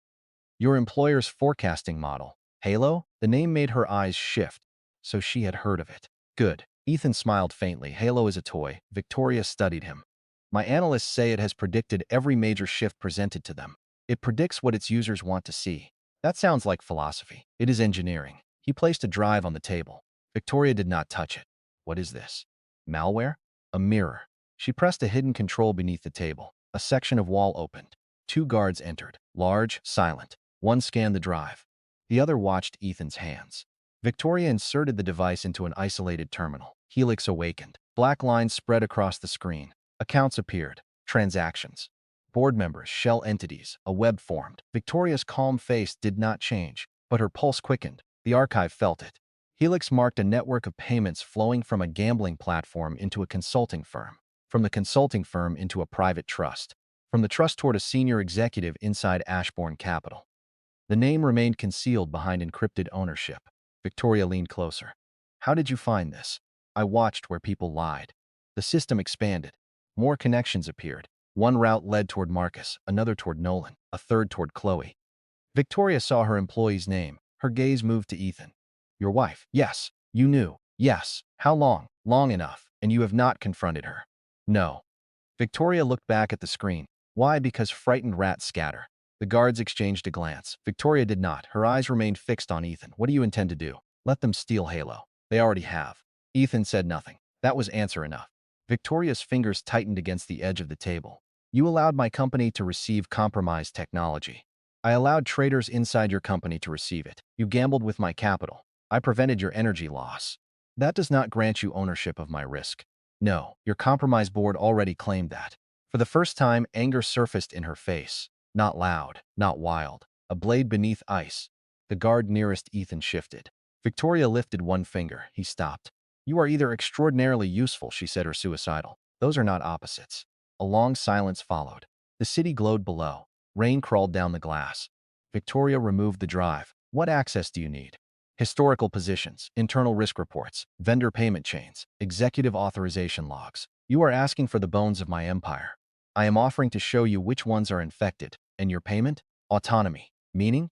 S1: "Your employer's forecasting model." "Halo?" The name made her eyes shift. So she had heard of it. "Good." Ethan smiled faintly. "Halo is a toy." Victoria studied him. "My analysts say it has predicted every major shift presented to them. It predicts what its users want to see." "That sounds like philosophy." "It is engineering." He placed a drive on the table. Victoria did not touch it. "What is this?" "Malware?" "A mirror." She pressed a hidden control beneath the table. A section of wall opened. 2 guards entered, large, silent. One scanned the drive. The other watched Ethan's hands. Victoria inserted the device into an isolated terminal. Helix awakened. Black lines spread across the screen. Accounts appeared. Transactions. Board members, shell entities, a web formed. Victoria's calm face did not change, but her pulse quickened. The archive felt it. Helix marked a network of payments flowing from a gambling platform into a consulting firm, from the consulting firm into a private trust, from the trust toward a senior executive inside Ashbourne Capital. The name remained concealed behind encrypted ownership. Victoria leaned closer. "How did you find this?" "I watched where people lied." The system expanded. More connections appeared. One route led toward Marcus, another toward Nolan, a third toward Chloe. Victoria saw her employee's name. Her gaze moved to Ethan. "Your wife?" "Yes." "You knew?" "Yes." "How long?" "Long enough. And you have not confronted her?" "No." Victoria looked back at the screen. "Why?" "Because frightened rats scatter." The guards exchanged a glance. Victoria did not. Her eyes remained fixed on Ethan. "What do you intend to do?" "Let them steal Halo." "They already have." Ethan said nothing. That was answer enough. Victoria's fingers tightened against the edge of the table. "You allowed my company to receive compromised technology. I allowed traitors inside your company to receive it. You gambled with my capital. I prevented your energy loss. That does not grant you ownership of my risk. No, your compromise board already claimed that. For the first time, anger surfaced in her face. Not loud, not wild. A blade beneath ice. The guard nearest Ethan shifted. Victoria lifted one finger. He stopped. You are either extraordinarily useful, she said, or suicidal. Those are not opposites. A long silence followed. The city glowed below. Rain crawled down the glass. Victoria removed the drive. What access do you need? Historical positions, internal risk reports, vendor payment chains, executive authorization logs. You are asking for the bones of my empire. I am offering to show you which ones are infected. And your payment? Autonomy. Meaning?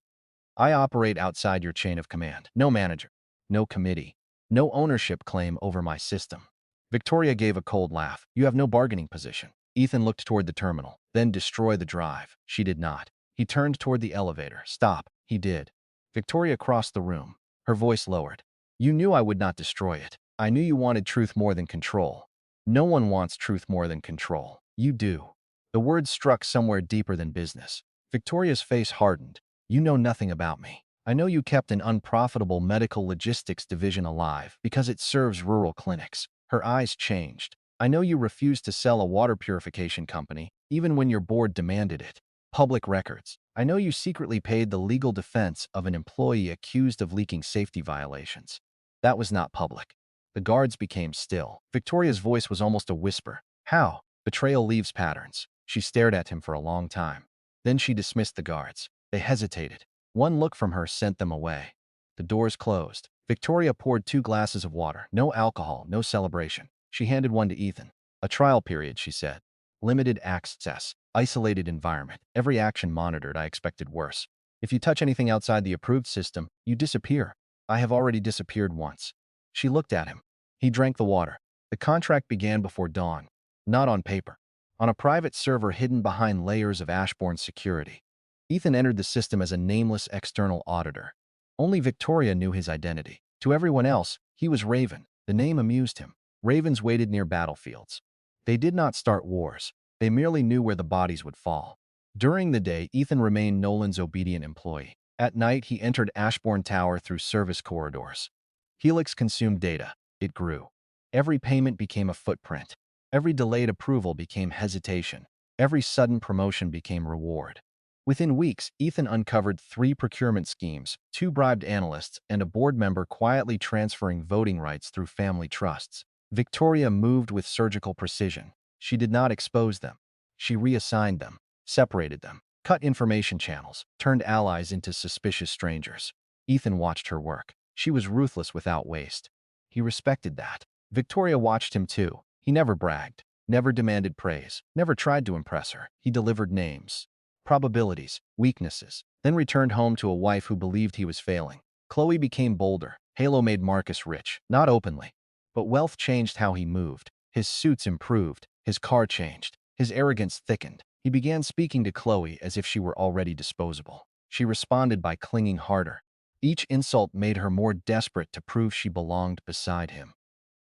S1: I operate outside your chain of command. No manager. No committee. No ownership claim over my system. Victoria gave a cold laugh. You have no bargaining position. Ethan looked toward the terminal. Then destroy the drive. She did not. He turned toward the elevator. Stop. He did. Victoria crossed the room. Her voice lowered. You knew I would not destroy it. I knew you wanted truth more than control. No one wants truth more than control. You do. The words struck somewhere deeper than business. Victoria's face hardened. You know nothing about me. I know you kept an unprofitable medical logistics division alive because it serves rural clinics. Her eyes changed. I know you refused to sell a water purification company, even when your board demanded it. Public records. I know you secretly paid the legal defense of an employee accused of leaking safety violations. That was not public. The guards became still. Victoria's voice was almost a whisper. How? Betrayal leaves patterns. She stared at him for a long time. Then she dismissed the guards. They hesitated. One look from her sent them away. The doors closed. Victoria poured 2 glasses of water. No alcohol, no celebration. She handed one to Ethan. A trial period, she said. Limited access. Isolated environment. Every action monitored. I expected worse. If you touch anything outside the approved system, you disappear. I have already disappeared once. She looked at him. He drank the water. The contract began before dawn. Not on paper. On a private server hidden behind layers of Ashbourne security. Ethan entered the system as a nameless external auditor. Only Victoria knew his identity. To everyone else, he was Raven. The name amused him. Ravens waited near battlefields. They did not start wars. They merely knew where the bodies would fall. During the day, Ethan remained Nolan's obedient employee. At night, he entered Ashbourne Tower through service corridors. Helix consumed data. It grew. Every payment became a footprint. Every delayed approval became hesitation. Every sudden promotion became reward. Within weeks, Ethan uncovered 3 procurement schemes, 2 bribed analysts, and a board member quietly transferring voting rights through family trusts. Victoria moved with surgical precision. She did not expose them. She reassigned them, separated them, cut information channels, turned allies into suspicious strangers. Ethan watched her work. She was ruthless without waste. He respected that. Victoria watched him too. He never bragged, never demanded praise, never tried to impress her. He delivered names, probabilities, weaknesses, then returned home to a wife who believed he was failing. Chloe became bolder. Halo made Marcus rich, not openly. But wealth changed how he moved. His suits improved. His car changed. His arrogance thickened. He began speaking to Chloe as if she were already disposable. She responded by clinging harder. Each insult made her more desperate to prove she belonged beside him.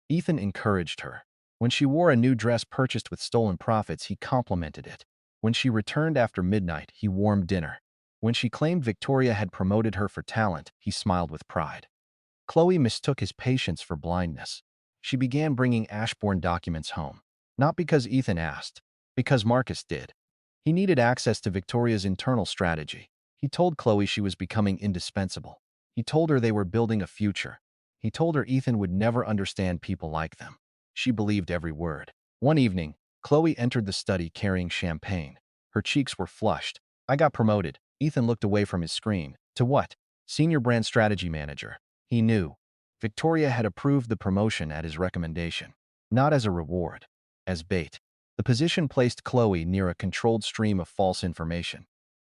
S1: Ethan encouraged her. When she wore a new dress purchased with stolen profits, he complimented it. When she returned after midnight, he warmed dinner. When she claimed Victoria had promoted her for talent, he smiled with pride. Chloe mistook his patience for blindness. She began bringing Ashbourne documents home. Not because Ethan asked, because Marcus did. He needed access to Victoria's internal strategy. He told Chloe she was becoming indispensable. He told her they were building a future. He told her Ethan would never understand people like them. She believed every word. One evening, Chloe entered the study carrying champagne. Her cheeks were flushed. I got promoted. Ethan looked away from his screen. To what? Senior Brand Strategy Manager. He knew. Victoria had approved the promotion at his recommendation. Not as a reward. As bait. The position placed Chloe near a controlled stream of false information.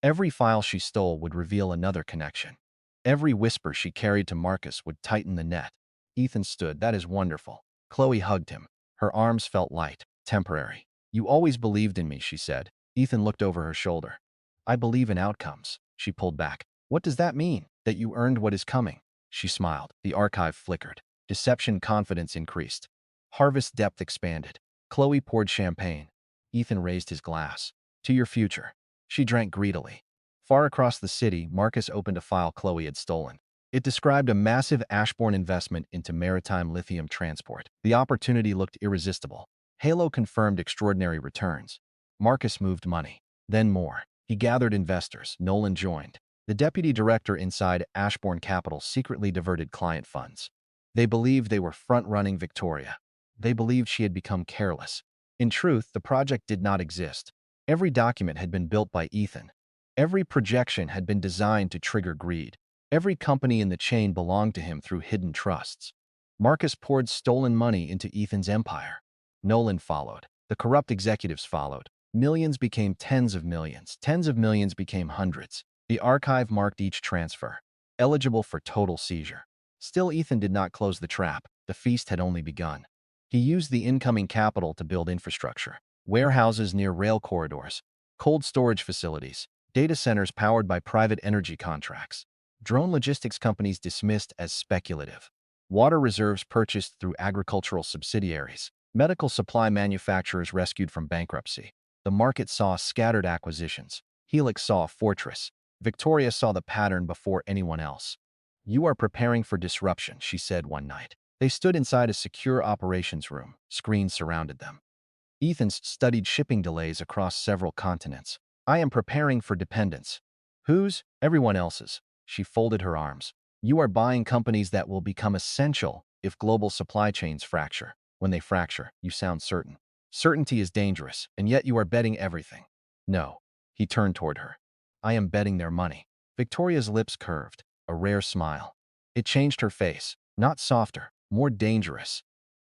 S1: Every file she stole would reveal another connection. Every whisper she carried to Marcus would tighten the net. Ethan stood. That is wonderful. Chloe hugged him. Her arms felt light, temporary. You always believed in me, she said. Ethan looked over her shoulder. I believe in outcomes. She pulled back. What does that mean? That you earned what is coming? She smiled. The archive flickered. Deception confidence increased. Harvest depth expanded. Chloe poured champagne. Ethan raised his glass. To your future. She drank greedily. Far across the city, Marcus opened a file Chloe had stolen. It described a massive Ashbourne investment into maritime lithium transport. The opportunity looked irresistible. Halo confirmed extraordinary returns. Marcus moved money. Then more. He gathered investors. Nolan joined. The deputy director inside Ashbourne Capital secretly diverted client funds. They believed they were front-running Victoria. They believed she had become careless. In truth, the project did not exist. Every document had been built by Ethan. Every projection had been designed to trigger greed. Every company in the chain belonged to him through hidden trusts. Marcus poured stolen money into Ethan's empire. Nolan followed. The corrupt executives followed. Millions became tens of millions. Tens of millions became hundreds. The archive marked each transfer, eligible for total seizure. Still, Ethan did not close the trap. The feast had only begun. He used the incoming capital to build infrastructure. Warehouses near rail corridors, cold storage facilities, data centers powered by private energy contracts. Drone logistics companies dismissed as speculative. Water reserves purchased through agricultural subsidiaries. Medical supply manufacturers rescued from bankruptcy. The market saw scattered acquisitions. Helix saw a fortress. Victoria saw the pattern before anyone else. "You are preparing for disruption," she said one night. They stood inside a secure operations room. Screens surrounded them. Ethan studied shipping delays across several continents. "I am preparing for dependence." "Whose?" "Everyone else's." She folded her arms. "You are buying companies that will become essential if global supply chains fracture. When they fracture, you sound certain. Certainty is dangerous, and yet you are betting everything." "No." He turned toward her. "I am betting their money." Victoria's lips curved, a rare smile. It changed her face, not softer, more dangerous.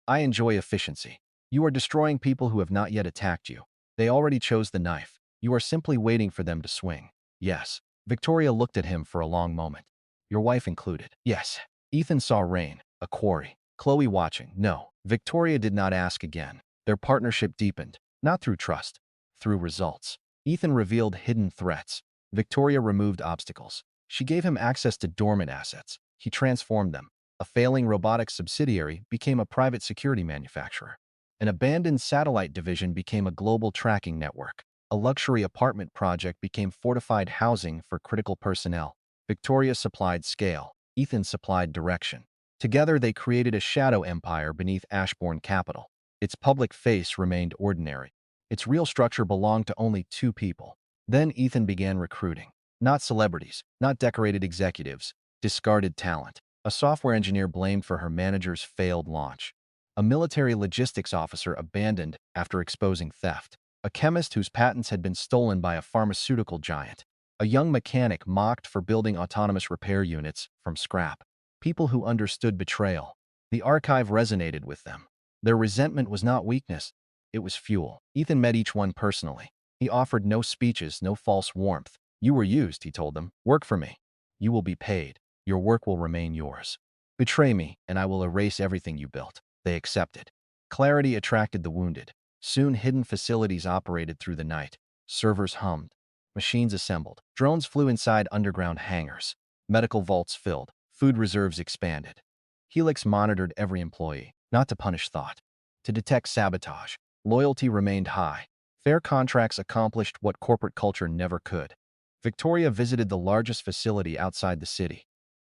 S1: "I enjoy efficiency. You are destroying people who have not yet attacked you. They already chose the knife. You are simply waiting for them to swing." "Yes." Victoria looked at him for a long moment. "Your wife included." "Yes." Ethan saw rain, a quarry. Chloe watching. "No." Victoria did not ask again. Their partnership deepened, not through trust, through results. Ethan revealed hidden threats. Victoria removed obstacles. She gave him access to dormant assets. He transformed them. A failing robotics subsidiary became a private security manufacturer. An abandoned satellite division became a global tracking network. A luxury apartment project became fortified housing for critical personnel. Victoria supplied scale. Ethan supplied direction. Together, they created a shadow empire beneath Ashbourne Capital. Its public face remained ordinary. Its real structure belonged to only two people. Then Ethan began recruiting. Not celebrities, not decorated executives, discarded talent. A software engineer blamed for her manager's failed launch. A military logistics officer abandoned after exposing theft. A chemist whose patents had been stolen by a pharmaceutical giant. A young mechanic mocked for building autonomous repair units from scrap. People who understood betrayal. The archive resonated with them. Their resentment was not weakness, it was fuel. Ethan met each one personally. He offered no speeches, no false warmth. "You were used," he told them. "Work for me. You will be paid. Your work will remain yours. Betray me, and I will erase everything you built." They accepted. Clarity attracted the wounded. Soon, hidden facilities operated through the night. Servers hummed. Machines assembled. Drones flew inside underground hangars. Medical vaults filled. Food reserves expanded. Helix monitored every employee, not to punish thought, to detect sabotage. Loyalty remained high. Fair contracts accomplished what corporate culture never could. Victoria visited the largest facility outside the city.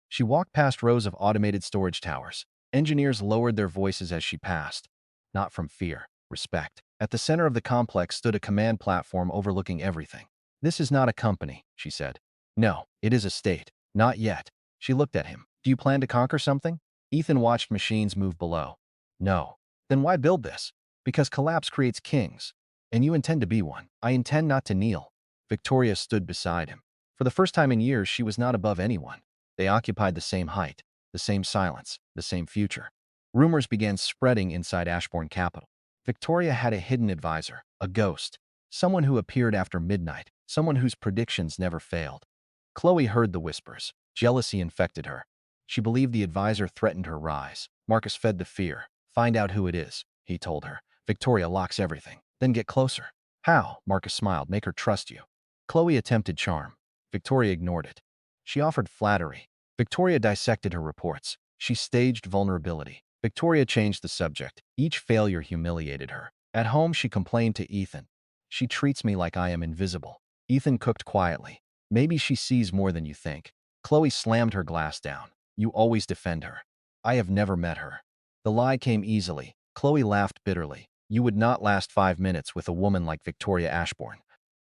S1: She walked past rows of automated storage towers. Engineers lowered their voices as she passed. Not from fear, respect. At the center of the complex stood a command platform overlooking everything. "This is not a company," she said. "No, it is a state. Not yet." She looked at him. "Do you plan to conquer something?" Ethan watched machines move below. "No." "Then why build this?" "Because collapse creates kings. And you intend to be one." "I intend not to kneel." Victoria stood beside him. For the first time in years, she was not above anyone. They occupied the same height, the same silence, the same future. Rumors began spreading inside Ashbourne Capital. Victoria had a hidden advisor, a ghost, someone who appeared after midnight, someone whose predictions never failed. Chloe heard the whispers. Jealousy infected her. She believed the advisor threatened her rise. Marcus fed the fear. "Find out who it is," he told her. "Victoria locks everything. Then get closer." "How?" Marcus smiled. "Make her trust you." Chloe attempted charm. Victoria ignored it. She offered flattery. Victoria dissected her reports. She staged vulnerability. Victoria changed the subject. Each failure humiliated her. At home, she complained to Ethan. "She treats me like I am invisible." Ethan cooked quietly. Maybe she sees more than you think. Chloe slammed her glass down. You always defend her. I have never met her. The lie came easily. Chloe laughed bitterly. You would not last 5 minutes with a woman like Victoria Ashbourne.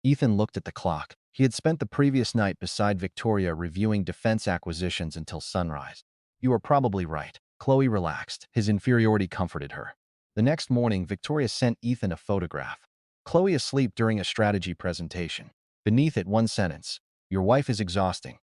S1: Ethan looked at the clock. He had spent the previous night beside Victoria reviewing defense acquisitions until sunrise. You are probably right. Chloe relaxed. His inferiority comforted her. The next morning, Victoria sent Ethan a photograph. Chloe asleep during a strategy presentation. Beneath it, one sentence. Your wife is exhausting.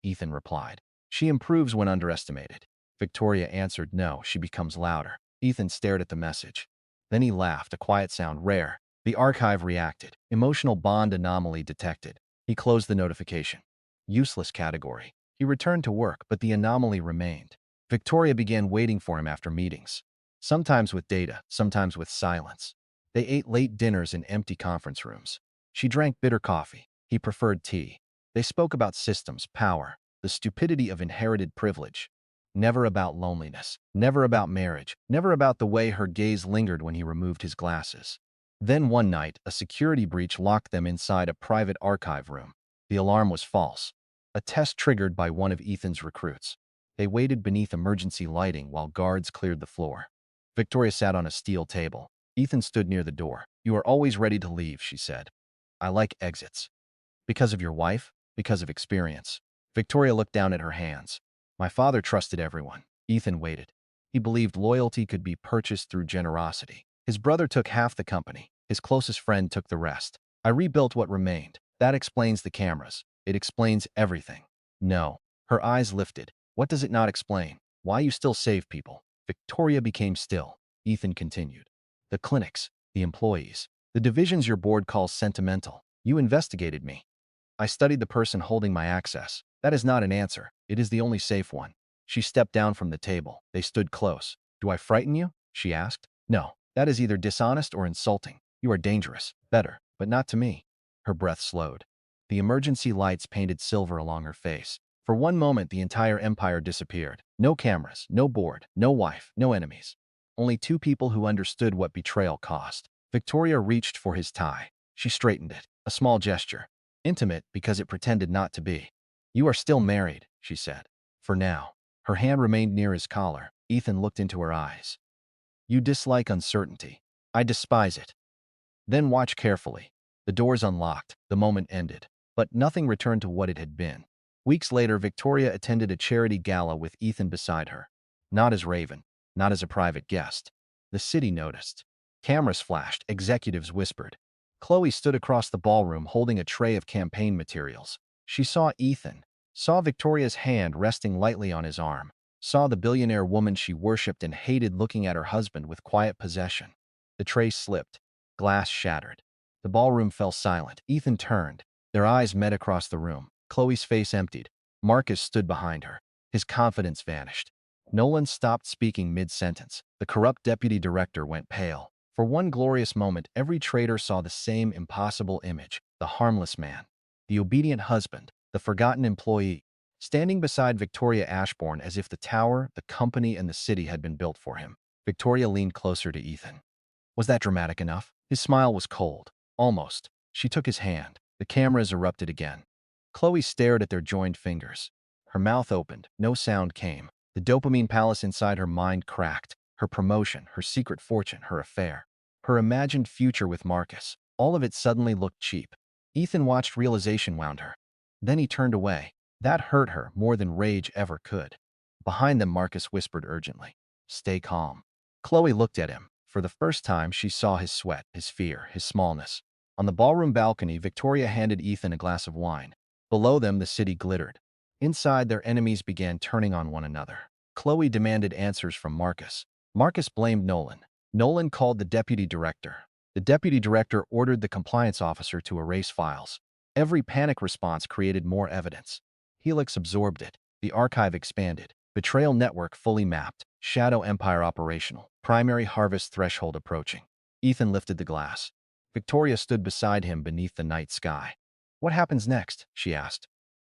S1: Ethan replied. She improves when underestimated. Victoria answered no, she becomes louder. Ethan stared at the message. Then he laughed, a quiet sound, rare. The archive reacted. Emotional bond anomaly detected. He closed the notification. Useless category. He returned to work, but the anomaly remained. Victoria began waiting for him after meetings. Sometimes with data, sometimes with silence. They ate late dinners in empty conference rooms. She drank bitter coffee. He preferred tea. They spoke about systems, power, the stupidity of inherited privilege. Never about loneliness. Never about marriage. Never about the way her gaze lingered when he removed his glasses. Then one night, a security breach locked them inside a private archive room. The alarm was false. A test triggered by one of Ethan's recruits. They waited beneath emergency lighting while guards cleared the floor. Victoria sat on a steel table. Ethan stood near the door. You are always ready to leave, she said. I like exits. Because of your wife? Because of experience. Victoria looked down at her hands. My father trusted everyone. Ethan waited. He believed loyalty could be purchased through generosity. His brother took half the company. His closest friend took the rest. I rebuilt what remained. That explains the cameras. It explains everything. No. Her eyes lifted. What does it not explain? Why you still save people? Victoria became still. Ethan continued. The clinics, the employees, the divisions your board calls sentimental. You investigated me. I studied the person holding my access. That is not an answer. It is the only safe one. She stepped down from the table. They stood close. Do I frighten you? She asked. No. That is either dishonest or insulting. You are dangerous. Better, but not to me. Her breath slowed. The emergency lights painted silver along her face. For one moment, the entire empire disappeared. No cameras, no board, no wife, no enemies. Only two people who understood what betrayal cost. Victoria reached for his tie. She straightened it. A small gesture. Intimate because it pretended not to be. You are still married, she said. For now. Her hand remained near his collar. Ethan looked into her eyes. You dislike uncertainty. I despise it. Then watch carefully. The doors unlocked. The moment ended. But nothing returned to what it had been. Weeks later, Victoria attended a charity gala with Ethan beside her. Not as Raven. Not as a private guest. The city noticed. Cameras flashed. Executives whispered. Chloe stood across the ballroom holding a tray of campaign materials. She saw Ethan. Saw Victoria's hand resting lightly on his arm. Saw the billionaire woman she worshipped and hated looking at her husband with quiet possession. The tray slipped. Glass shattered. The ballroom fell silent. Ethan turned. Their eyes met across the room. Chloe's face emptied. Marcus stood behind her. His confidence vanished. Nolan stopped speaking mid-sentence. The corrupt deputy director went pale. For one glorious moment, every traitor saw the same impossible image. The harmless man. The obedient husband. The forgotten employee. Standing beside Victoria Ashbourne as if the tower, the company, and the city had been built for him. Victoria leaned closer to Ethan. Was that dramatic enough? His smile was cold. Almost. She took his hand. The cameras erupted again. Chloe stared at their joined fingers. Her mouth opened. No sound came. The dopamine palace inside her mind cracked. Her promotion, her secret fortune, her affair. Her imagined future with Marcus. All of it suddenly looked cheap. Ethan watched realization wound her. Then he turned away. That hurt her more than rage ever could. Behind them, Marcus whispered urgently. Stay calm. Chloe looked at him. For the first time, she saw his sweat, his fear, his smallness. On the ballroom balcony, Victoria handed Ethan a glass of wine. Below them, the city glittered. Inside, their enemies began turning on one another. Chloe demanded answers from Marcus. Marcus blamed Nolan. Nolan called the deputy director. The deputy director ordered the compliance officer to erase files. Every panic response created more evidence. Helix absorbed it. The archive expanded. Betrayal network fully mapped. Shadow empire operational. Primary harvest threshold approaching. Ethan lifted the glass. Victoria stood beside him beneath the night sky. What happens next? She asked.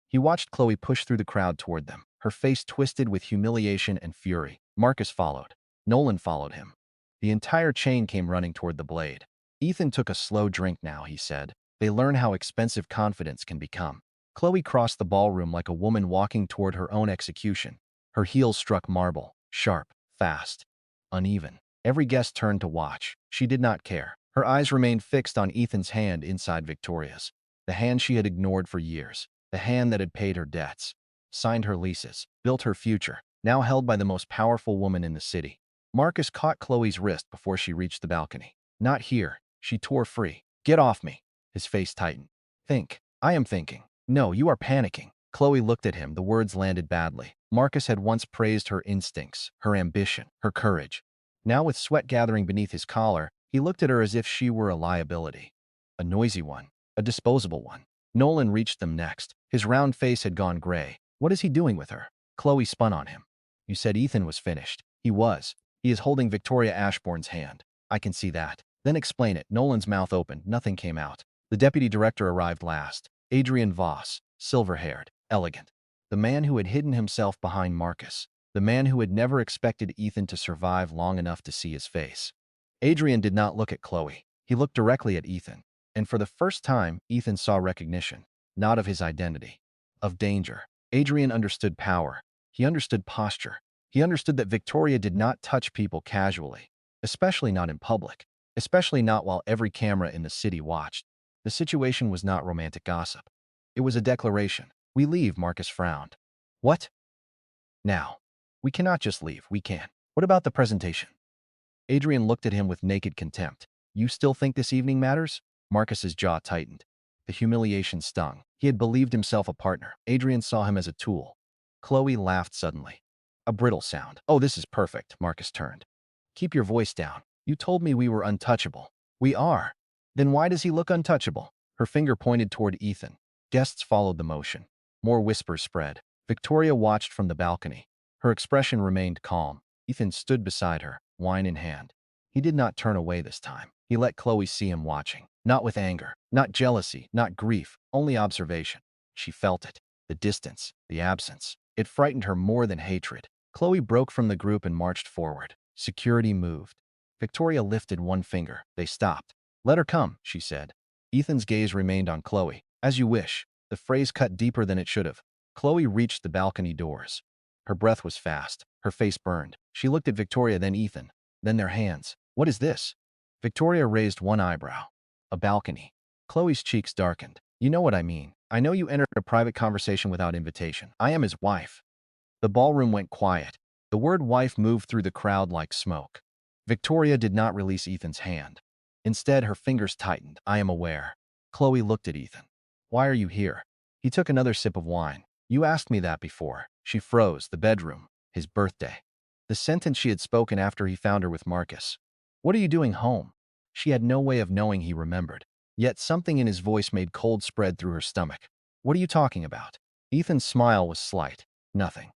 S1: He watched Chloe push through the crowd toward them, her face twisted with humiliation and fury. Marcus followed. Nolan followed him. The entire chain came running toward the blade. Ethan took a slow drink now, he said. They learn how expensive confidence can become. Chloe crossed the ballroom like a woman walking toward her own execution. Her heels struck marble, sharp, fast, uneven. Every guest turned to watch. She did not care. Her eyes remained fixed on Ethan's hand inside Victoria's. The hand she had ignored for years. The hand that had paid her debts, signed her leases, built her future, now held by the most powerful woman in the city. Marcus caught Chloe's wrist before she reached the balcony. Not here. She tore free. Get off me. His face tightened. Think. I am thinking. No, you are panicking. Chloe looked at him. The words landed badly. Marcus had once praised her instincts, her ambition, her courage. Now, with sweat gathering beneath his collar, he looked at her as if she were a liability. A noisy one. A disposable one. Nolan reached them next. His round face had gone gray. What is he doing with her? Chloe spun on him. You said Ethan was finished. He was. He is holding Victoria Ashbourne's hand. I can see that. Then explain it. Nolan's mouth opened. Nothing came out. The deputy director arrived last. Adrian Voss, silver-haired, elegant. The man who had hidden himself behind Marcus. The man who had never expected Ethan to survive long enough to see his face. Adrian did not look at Chloe. He looked directly at Ethan. And for the first time, Ethan saw recognition. Not of his identity. Of danger. Adrian understood power. He understood posture. He understood that Victoria did not touch people casually. Especially not in public. Especially not while every camera in the city watched. The situation was not romantic gossip. It was a declaration. We leave, Marcus frowned. What? Now. We cannot just leave. We can. What about the presentation? Adrian looked at him with naked contempt. You still think this evening matters? Marcus's jaw tightened. The humiliation stung. He had believed himself a partner. Adrian saw him as a tool. Chloe laughed suddenly. A brittle sound. Oh, this is perfect, Marcus turned. Keep your voice down. You told me we were untouchable. We are. Then why does he look untouchable? Her finger pointed toward Ethan. Guests followed the motion. More whispers spread. Victoria watched from the balcony. Her expression remained calm. Ethan stood beside her, wine in hand. He did not turn away this time. He let Chloe see him watching. Not with anger, not jealousy, not grief, only observation. She felt it. The distance, the absence. It frightened her more than hatred. Chloe broke from the group and marched forward. Security moved. Victoria lifted one finger. They stopped. Let her come, she said. Ethan's gaze remained on Chloe. As you wish. The phrase cut deeper than it should have. Chloe reached the balcony doors. Her breath was fast. Her face burned. She looked at Victoria, then Ethan. Then their hands. What is this? Victoria raised one eyebrow. A balcony. Chloe's cheeks darkened. You know what I mean. I know you entered a private conversation without invitation. I am his wife. The ballroom went quiet. The word wife moved through the crowd like smoke. Victoria did not release Ethan's hand. Instead, her fingers tightened. I am aware. Chloe looked at Ethan. Why are you here? He took another sip of wine. You asked me that before. She froze. The bedroom. His birthday. The sentence she had spoken after he found her with Marcus. What are you doing home? She had no way of knowing he remembered. Yet something in his voice made cold spread through her stomach. What are you talking about? Ethan's smile was slight. Nothing.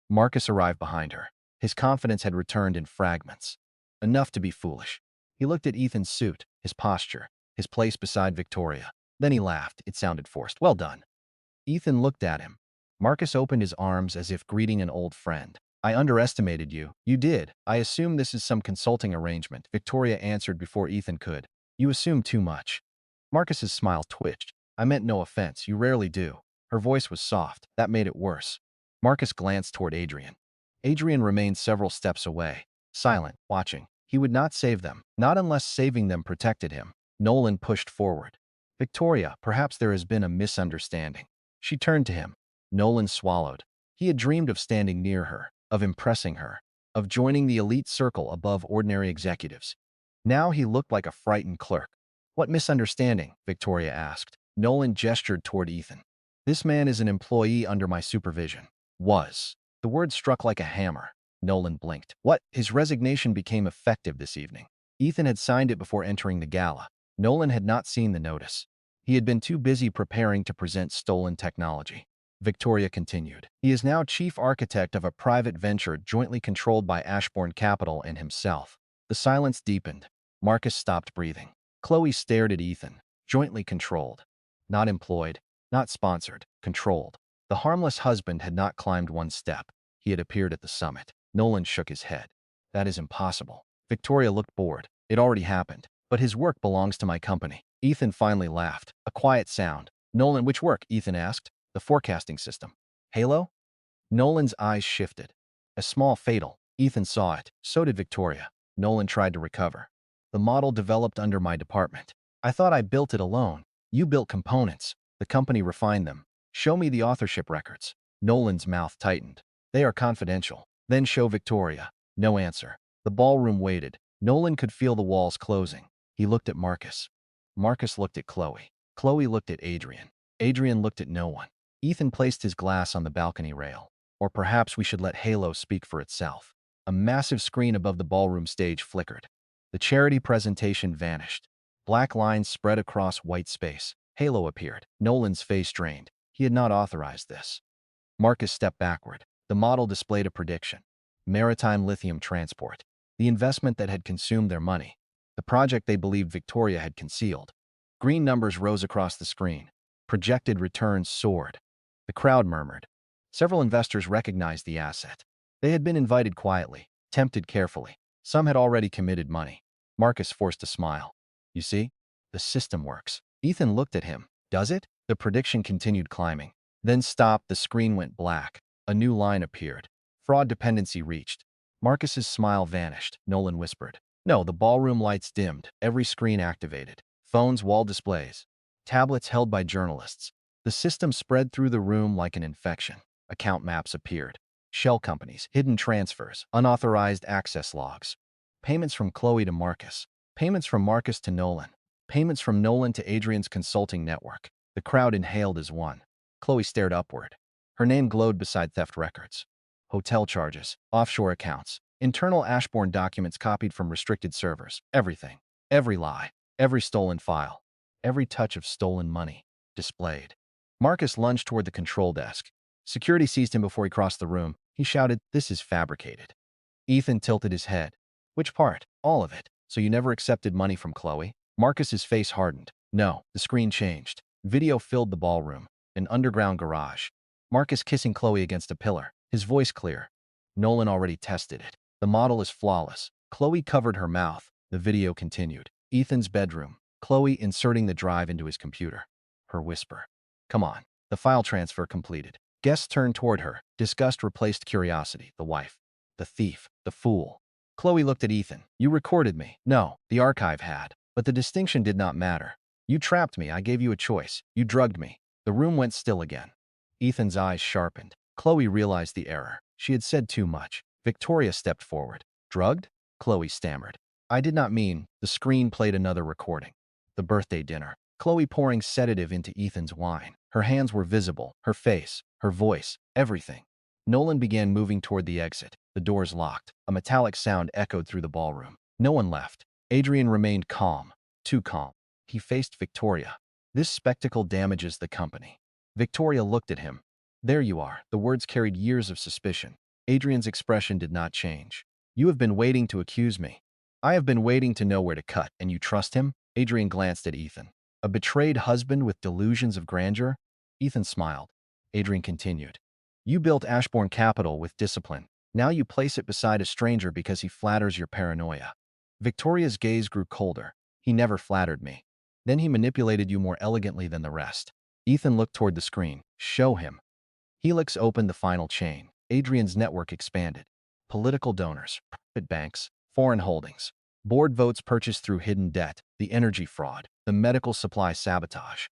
S1: Marcus arrived behind her. His confidence had returned in fragments. Enough to be foolish. He looked at Ethan's suit, his posture, his place beside Victoria. Then he laughed. It sounded forced. Well done. Ethan looked at him. Marcus opened his arms as if greeting an old friend. I underestimated you. You did. I assume this is some consulting arrangement. Victoria answered before Ethan could. You assume too much. Marcus's smile twitched. I meant no offense. You rarely do. Her voice was soft. That made it worse. Marcus glanced toward Adrian. Adrian remained several steps away, silent, watching. He would not save them, not unless saving them protected him. Nolan pushed forward. Victoria, perhaps there has been a misunderstanding. She turned to him. Nolan swallowed. He had dreamed of standing near her, of impressing her, of joining the elite circle above ordinary executives. Now he looked like a frightened clerk. What misunderstanding? Victoria asked. Nolan gestured toward Ethan. This man is an employee under my supervision. Was. The word struck like a hammer. Nolan blinked. What? His resignation became effective this evening. Ethan had signed it before entering the gala. Nolan had not seen the notice. He had been too busy preparing to present stolen technology. Victoria continued. He is now chief architect of a private venture jointly controlled by Ashbourne Capital and himself. The silence deepened. Marcus stopped breathing. Chloe stared at Ethan. Jointly controlled. Not employed. Not sponsored. Controlled. The harmless husband had not climbed one step. He had appeared at the summit. Nolan shook his head. That is impossible. Victoria looked bored. It already happened. But his work belongs to my company. Ethan finally laughed. A quiet sound. Nolan, which work? Ethan asked. The forecasting system. Halo? Nolan's eyes shifted. A small fatal. Ethan saw it. So did Victoria. Nolan tried to recover. The model developed under my department. I thought I built it alone. You built components. The company refined them. Show me the authorship records. Nolan's mouth tightened. They are confidential. Then show Victoria. No answer. The ballroom waited. Nolan could feel the walls closing. He looked at Marcus. Marcus looked at Chloe. Chloe looked at Adrian. Adrian looked at no one. Ethan placed his glass on the balcony rail. Or perhaps we should let Halo speak for itself. A massive screen above the ballroom stage flickered. The charity presentation vanished. Black lines spread across white space. Halo appeared. Nolan's face drained. He had not authorized this. Marcus stepped backward. The model displayed a prediction. Maritime lithium transport. The investment that had consumed their money. The project they believed Victoria had concealed. Green numbers rose across the screen. Projected returns soared. The crowd murmured. Several investors recognized the asset. They had been invited quietly, tempted carefully. Some had already committed money. Marcus forced a smile. You see? The system works. Ethan looked at him. Does it? The prediction continued climbing. Then stopped. The screen went black. A new line appeared. Fraud dependency reached. Marcus's smile vanished. Nolan whispered. No, the ballroom lights dimmed. Every screen activated. Phones, wall displays. Tablets held by journalists. The system spread through the room like an infection. Account maps appeared. Shell companies, hidden transfers, unauthorized access logs. Payments from Chloe to Marcus. Payments from Marcus to Nolan. Payments from Nolan to Adrian's consulting network. The crowd inhaled as one. Chloe stared upward. Her name glowed beside theft records. Hotel charges, offshore accounts, internal Ashbourne documents copied from restricted servers. Everything. Every lie. Every stolen file. Every touch of stolen money. Displayed. Marcus lunged toward the control desk. Security seized him before he crossed the room. He shouted, "This is fabricated." Ethan tilted his head. Which part? All of it. So you never accepted money from Chloe? Marcus's face hardened. No. The screen changed. Video filled the ballroom. An underground garage. Marcus kissing Chloe against a pillar. His voice clear. Nolan already tested it. The model is flawless. Chloe covered her mouth. The video continued. Ethan's bedroom. Chloe inserting the drive into his computer. Her whisper. Come on. The file transfer completed. Guests turned toward her. Disgust replaced curiosity. The wife. The thief. The fool. Chloe looked at Ethan. You recorded me. No, the archive had. But the distinction did not matter. You trapped me. I gave you a choice. You drugged me. The room went still again. Ethan's eyes sharpened. Chloe realized the error. She had said too much. Victoria stepped forward. Drugged? Chloe stammered. I did not mean. The screen played another recording. The birthday dinner. Chloe pouring sedative into Ethan's wine. Her hands were visible. Her face. Her voice. Everything. Nolan began moving toward the exit. The doors locked. A metallic sound echoed through the ballroom. No one left. Adrian remained calm. Too calm. He faced Victoria. This spectacle damages the company. Victoria looked at him. There you are. The words carried years of suspicion. Adrian's expression did not change. You have been waiting to accuse me. I have been waiting to know where to cut, and you trust him? Adrian glanced at Ethan. A betrayed husband with delusions of grandeur? Ethan smiled. Adrian continued. You built Ashbourne Capital with discipline. Now you place it beside a stranger because he flatters your paranoia. Victoria's gaze grew colder. He never flattered me. Then he manipulated you more elegantly than the rest. Ethan looked toward the screen. Show him. Helix opened the final chain. Adrian's network expanded. Political donors, private banks, foreign holdings. Board votes purchased through hidden debt, the energy fraud, the medical supply sabotage.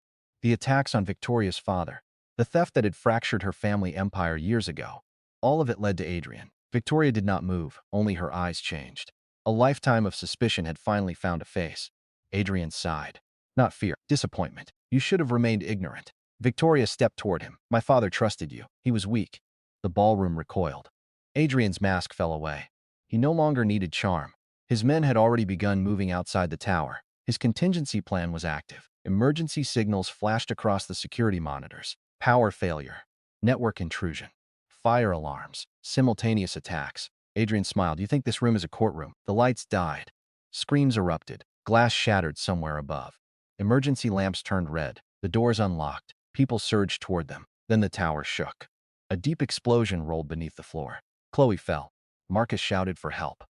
S1: The attacks on Victoria's father. The theft that had fractured her family empire years ago. All of it led to Adrian. Victoria did not move, only her eyes changed. A lifetime of suspicion had finally found a face. Adrian sighed. Not fear, disappointment. You should have remained ignorant. Victoria stepped toward him. My father trusted you. He was weak. The ballroom recoiled. Adrian's mask fell away. He no longer needed charm. His men had already begun moving outside the tower. His contingency plan was active. Emergency signals flashed across the security monitors. Power failure. Network intrusion. Fire alarms. Simultaneous attacks. Adrian smiled. You think this room is a courtroom? The lights died. Screams erupted. Glass shattered somewhere above. Emergency lamps turned red. The doors unlocked. People surged toward them. Then the tower shook. A deep explosion rolled beneath the floor. Chloe fell. Marcus shouted for help.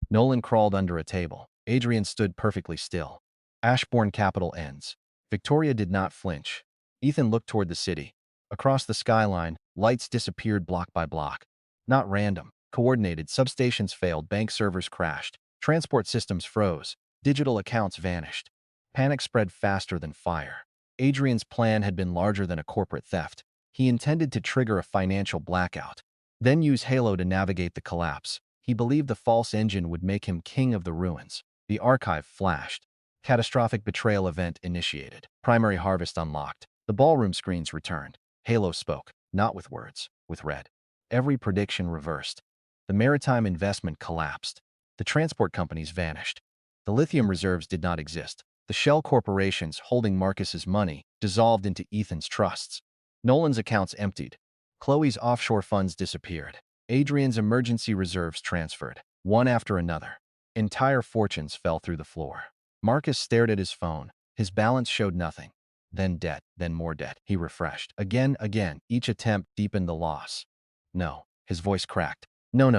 S1: Nolan crawled under a table. Adrian stood perfectly still. Ashbourne Capital ends. Victoria did not flinch. Ethan looked toward the city. Across the skyline, lights disappeared block by block. Not random, coordinated. Substations failed, bank servers crashed, transport systems froze, digital accounts vanished. Panic spread faster than fire. Adrian's plan had been larger than a corporate theft. He intended to trigger a financial blackout, then use Halo to navigate the collapse. He believed the false engine would make him king of the ruins. The archive flashed. Catastrophic betrayal event initiated. Primary harvest unlocked. The ballroom screens returned. Halo spoke, not with words, with red. Every prediction reversed. The maritime investment collapsed. The transport companies vanished. The lithium reserves did not exist. The shell corporations holding Marcus's money dissolved into Ethan's trusts. Nolan's accounts emptied. Chloe's offshore funds disappeared. Adrian's emergency reserves transferred, one after another. Entire fortunes fell through the floor. Marcus stared at his phone. His balance showed nothing. Then debt, then more debt. He refreshed. Again. Each attempt deepened the loss. No. His voice cracked. No.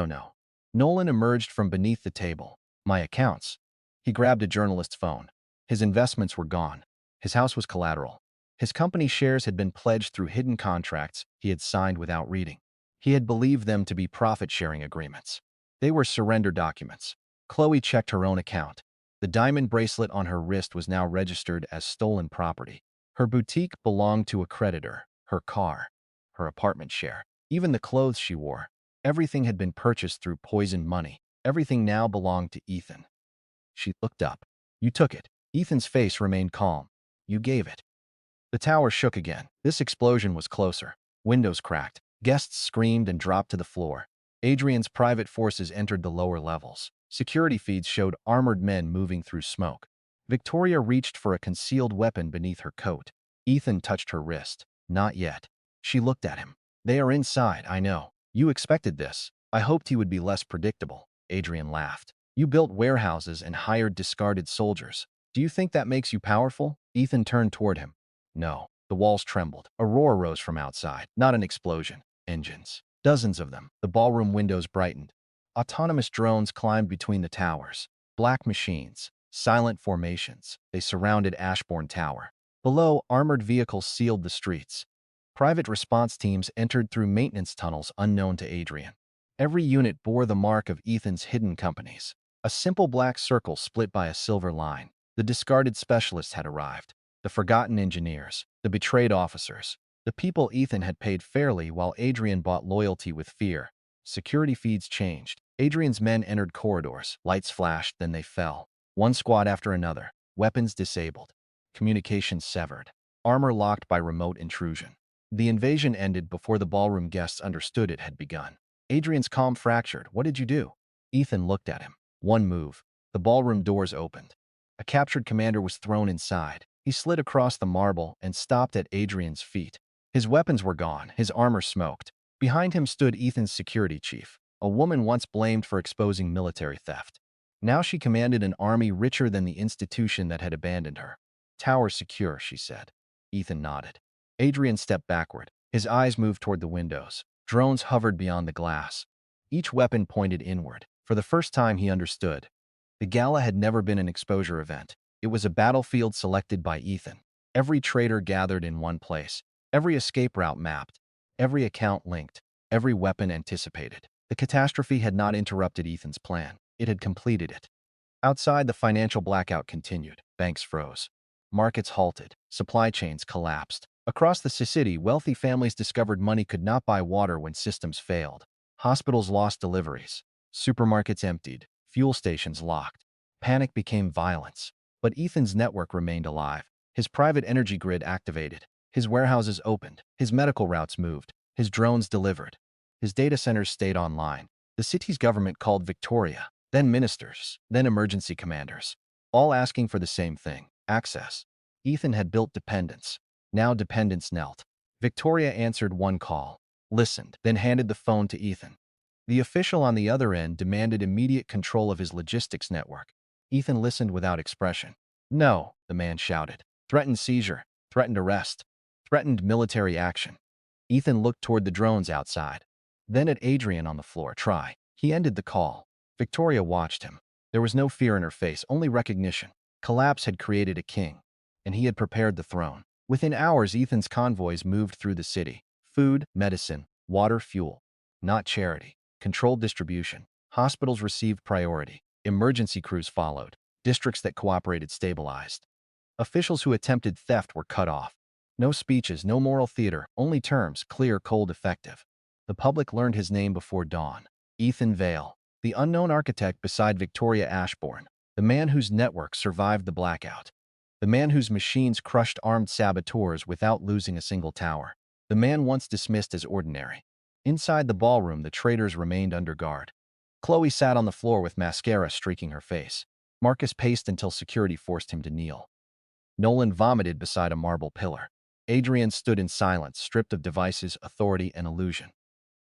S1: Nolan emerged from beneath the table. My accounts. He grabbed a journalist's phone. His investments were gone. His house was collateral. His company shares had been pledged through hidden contracts he had signed without reading. He had believed them to be profit-sharing agreements. They were surrender documents. Chloe checked her own account. The diamond bracelet on her wrist was now registered as stolen property. Her boutique belonged to a creditor, her car, her apartment share, even the clothes she wore. Everything had been purchased through poisoned money. Everything now belonged to Ethan. She looked up. You took it. Ethan's face remained calm. You gave it. The tower shook again. This explosion was closer. Windows cracked. Guests screamed and dropped to the floor. Adrian's private forces entered the lower levels. Security feeds showed armored men moving through smoke. Victoria reached for a concealed weapon beneath her coat. Ethan touched her wrist. Not yet. She looked at him. They are inside, I know. You expected this. I hoped he would be less predictable. Adrian laughed. You built warehouses and hired discarded soldiers. Do you think that makes you powerful? Ethan turned toward him. No. The walls trembled. A roar rose from outside. Not an explosion. Engines. Dozens of them. The ballroom windows brightened. Autonomous drones climbed between the towers. Black machines. Silent formations. They surrounded Ashbourne Tower. Below, armored vehicles sealed the streets. Private response teams entered through maintenance tunnels unknown to Adrian. Every unit bore the mark of Ethan's hidden companies. A simple black circle split by a silver line. The discarded specialists had arrived. The forgotten engineers. The betrayed officers. The people Ethan had paid fairly while Adrian bought loyalty with fear. Security feeds changed. Adrian's men entered corridors. Lights flashed, then they fell. One squad after another. Weapons disabled. Communications severed. Armor locked by remote intrusion. The invasion ended before the ballroom guests understood it had begun. Adrian's calm fractured. What did you do? Ethan looked at him. One move. The ballroom doors opened. A captured commander was thrown inside. He slid across the marble and stopped at Adrian's feet. His weapons were gone. His armor smoked. Behind him stood Ethan's security chief, a woman once blamed for exposing military theft. Now she commanded an army richer than the institution that had abandoned her. Tower secure, she said. Ethan nodded. Adrian stepped backward. His eyes moved toward the windows. Drones hovered beyond the glass. Each weapon pointed inward. For the first time, he understood. The gala had never been an exposure event. It was a battlefield selected by Ethan. Every traitor gathered in one place. Every escape route mapped. Every account linked. Every weapon anticipated. The catastrophe had not interrupted Ethan's plan. It had completed it. Outside, the financial blackout continued. Banks froze. Markets halted. Supply chains collapsed. Across the city, wealthy families discovered money could not buy water when systems failed. Hospitals lost deliveries. Supermarkets emptied. Fuel stations locked. Panic became violence. But Ethan's network remained alive. His private energy grid activated. His warehouses opened. His medical routes moved. His drones delivered. His data centers stayed online. The city's government called Victoria, then ministers, then emergency commanders, all asking for the same thing, access. Ethan had built dependence. Now dependence knelt. Victoria answered one call, listened, then handed the phone to Ethan. The official on the other end demanded immediate control of his logistics network. Ethan listened without expression. No, the man shouted. Threatened seizure, threatened arrest, threatened military action. Ethan looked toward the drones outside, then at Adrian on the floor. Try. He ended the call. Victoria watched him. There was no fear in her face, only recognition. Collapse had created a king, and he had prepared the throne. Within hours, Ethan's convoys moved through the city. Food, medicine, water, fuel. Not charity. Controlled distribution. Hospitals received priority. Emergency crews followed. Districts that cooperated stabilized. Officials who attempted theft were cut off. No speeches, no moral theater, only terms, clear, cold, effective. The public learned his name before dawn. Ethan Vale, the unknown architect beside Victoria Ashbourne, the man whose network survived the blackout, the man whose machines crushed armed saboteurs without losing a single tower, the man once dismissed as ordinary. Inside the ballroom, the traitors remained under guard. Chloe sat on the floor with mascara streaking her face. Marcus paced until security forced him to kneel. Nolan vomited beside a marble pillar. Adrian stood in silence, stripped of devices, authority, and illusion.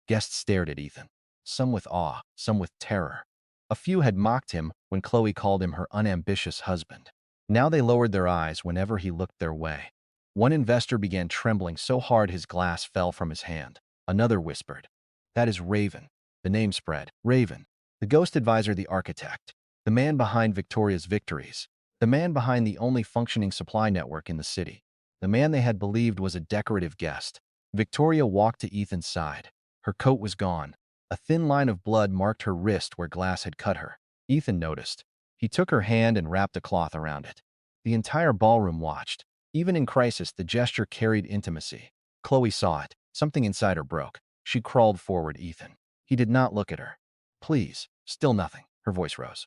S1: Guests stared at Ethan, some with awe, some with terror. A few had mocked him when Chloe called him her unambitious husband. Now they lowered their eyes whenever he looked their way. One investor began trembling so hard his glass fell from his hand. Another whispered, "That is Raven." The name spread. Raven, the ghost advisor, the architect, the man behind Victoria's victories, the man behind the only functioning supply network in the city, the man they had believed was a decorative guest. Victoria walked to Ethan's side. Her coat was gone. A thin line of blood marked her wrist where glass had cut her. Ethan noticed. He took her hand and wrapped a cloth around it. The entire ballroom watched. Even in crisis, the gesture carried intimacy. Chloe saw it. Something inside her broke. She crawled forward. Ethan. He did not look at her. "Please." Still nothing. Her voice rose.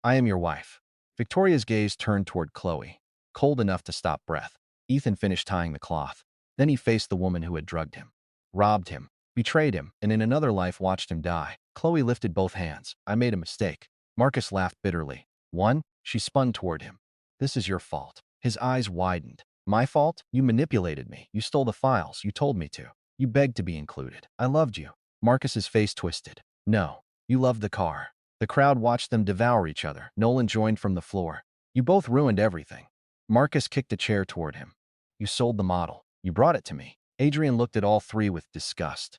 S1: "I am your wife." Victoria's gaze turned toward Chloe, cold enough to stop breath. Ethan finished tying the cloth. Then he faced the woman who had drugged him, robbed him, betrayed him, and in another life watched him die. Chloe lifted both hands. "I made a mistake." Marcus laughed bitterly. "One?" She spun toward him. "This is your fault." His eyes widened. "My fault? You manipulated me. You stole the files. You told me to. You begged to be included. I loved you." Marcus's face twisted. "No. You loved the car." The crowd watched them devour each other. Nolan joined from the floor. "You both ruined everything." Marcus kicked a chair toward him. "You sold the model. You brought it to me." Adrian looked at all three with disgust.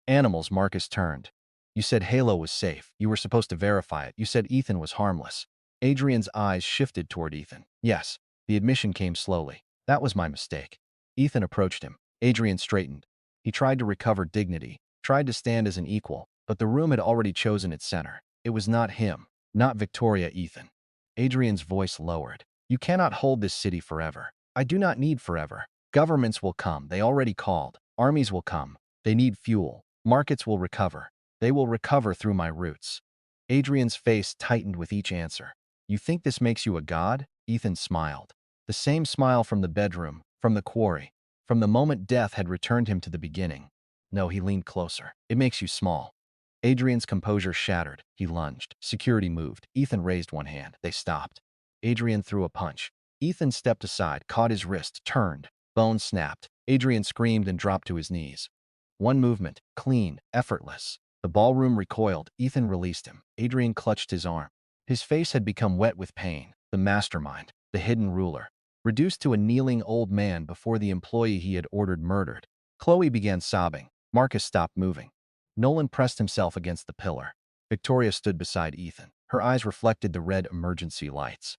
S1: "Animals," Marcus turned. "You said Halo was safe. You were supposed to verify it. You said Ethan was harmless." Adrian's eyes shifted toward Ethan. "Yes." The admission came slowly. "That was my mistake." Ethan approached him. Adrian straightened. He tried to recover dignity, tried to stand as an equal, but the room had already chosen its center. It was not him, not Victoria. Ethan. Adrian's voice lowered. "You cannot hold this city forever. I do not need forever. Governments will come. They already called. Armies will come. They need fuel. Markets will recover. They will recover through my roots." Adrian's face tightened with each answer. "You think this makes you a god?" Ethan smiled. The same smile from the bedroom, from the quarry, from the moment death had returned him to the beginning. "No," he leaned closer. "It makes you small." Adrian's composure shattered. He lunged. Security moved. Ethan raised one hand. They stopped. Adrian threw a punch. Ethan stepped aside, caught his wrist, turned. Bones snapped. Adrian screamed and dropped to his knees. One movement, clean, effortless. The ballroom recoiled. Ethan released him. Adrian clutched his arm. His face had become wet with pain. The mastermind, the hidden ruler, reduced to a kneeling old man before the employee he had ordered murdered. Chloe began sobbing. Marcus stopped moving. Nolan pressed himself against the pillar. Victoria stood beside Ethan. Her eyes reflected the red emergency lights.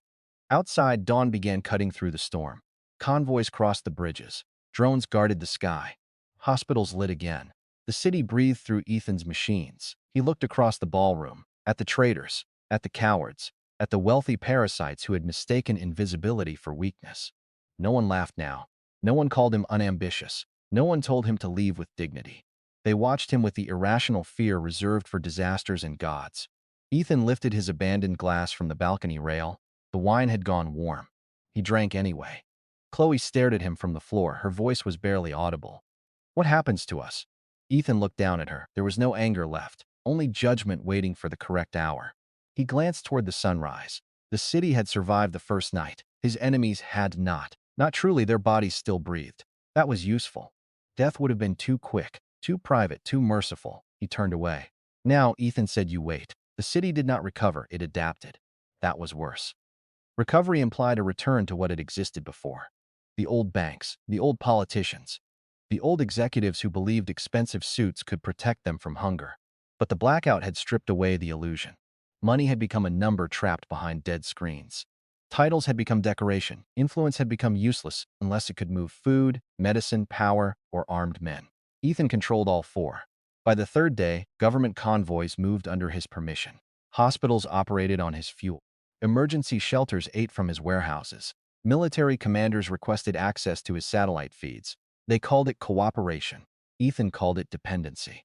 S1: Outside, dawn began cutting through the storm. Convoys crossed the bridges. Drones guarded the sky. Hospitals lit again. The city breathed through Ethan's machines. He looked across the ballroom, at the traitors, at the cowards, at the wealthy parasites who had mistaken invisibility for weakness. No one laughed now. No one called him unambitious. No one told him to leave with dignity. They watched him with the irrational fear reserved for disasters and gods. Ethan lifted his abandoned glass from the balcony rail. The wine had gone warm. He drank anyway. Chloe stared at him from the floor. Her voice was barely audible. "What happens to us?" Ethan looked down at her. There was no anger left, only judgment waiting for the correct hour. He glanced toward the sunrise. The city had survived the first night. His enemies had not. Not truly, their bodies still breathed. That was useful. Death would have been too quick, too private, too merciful. He turned away. "Now," Ethan said, "you wait." The city did not recover, it adapted. That was worse. Recovery implied a return to what had existed before. The old banks, the old politicians, the old executives who believed expensive suits could protect them from hunger. But the blackout had stripped away the illusion. Money had become a number trapped behind dead screens. Titles had become decoration. Influence had become useless unless it could move food, medicine, power, or armed men. Ethan controlled all four. By the third day, government convoys moved under his permission. Hospitals operated on his fuel. Emergency shelters ate from his warehouses. Military commanders requested access to his satellite feeds. They called it cooperation. Ethan called it dependency.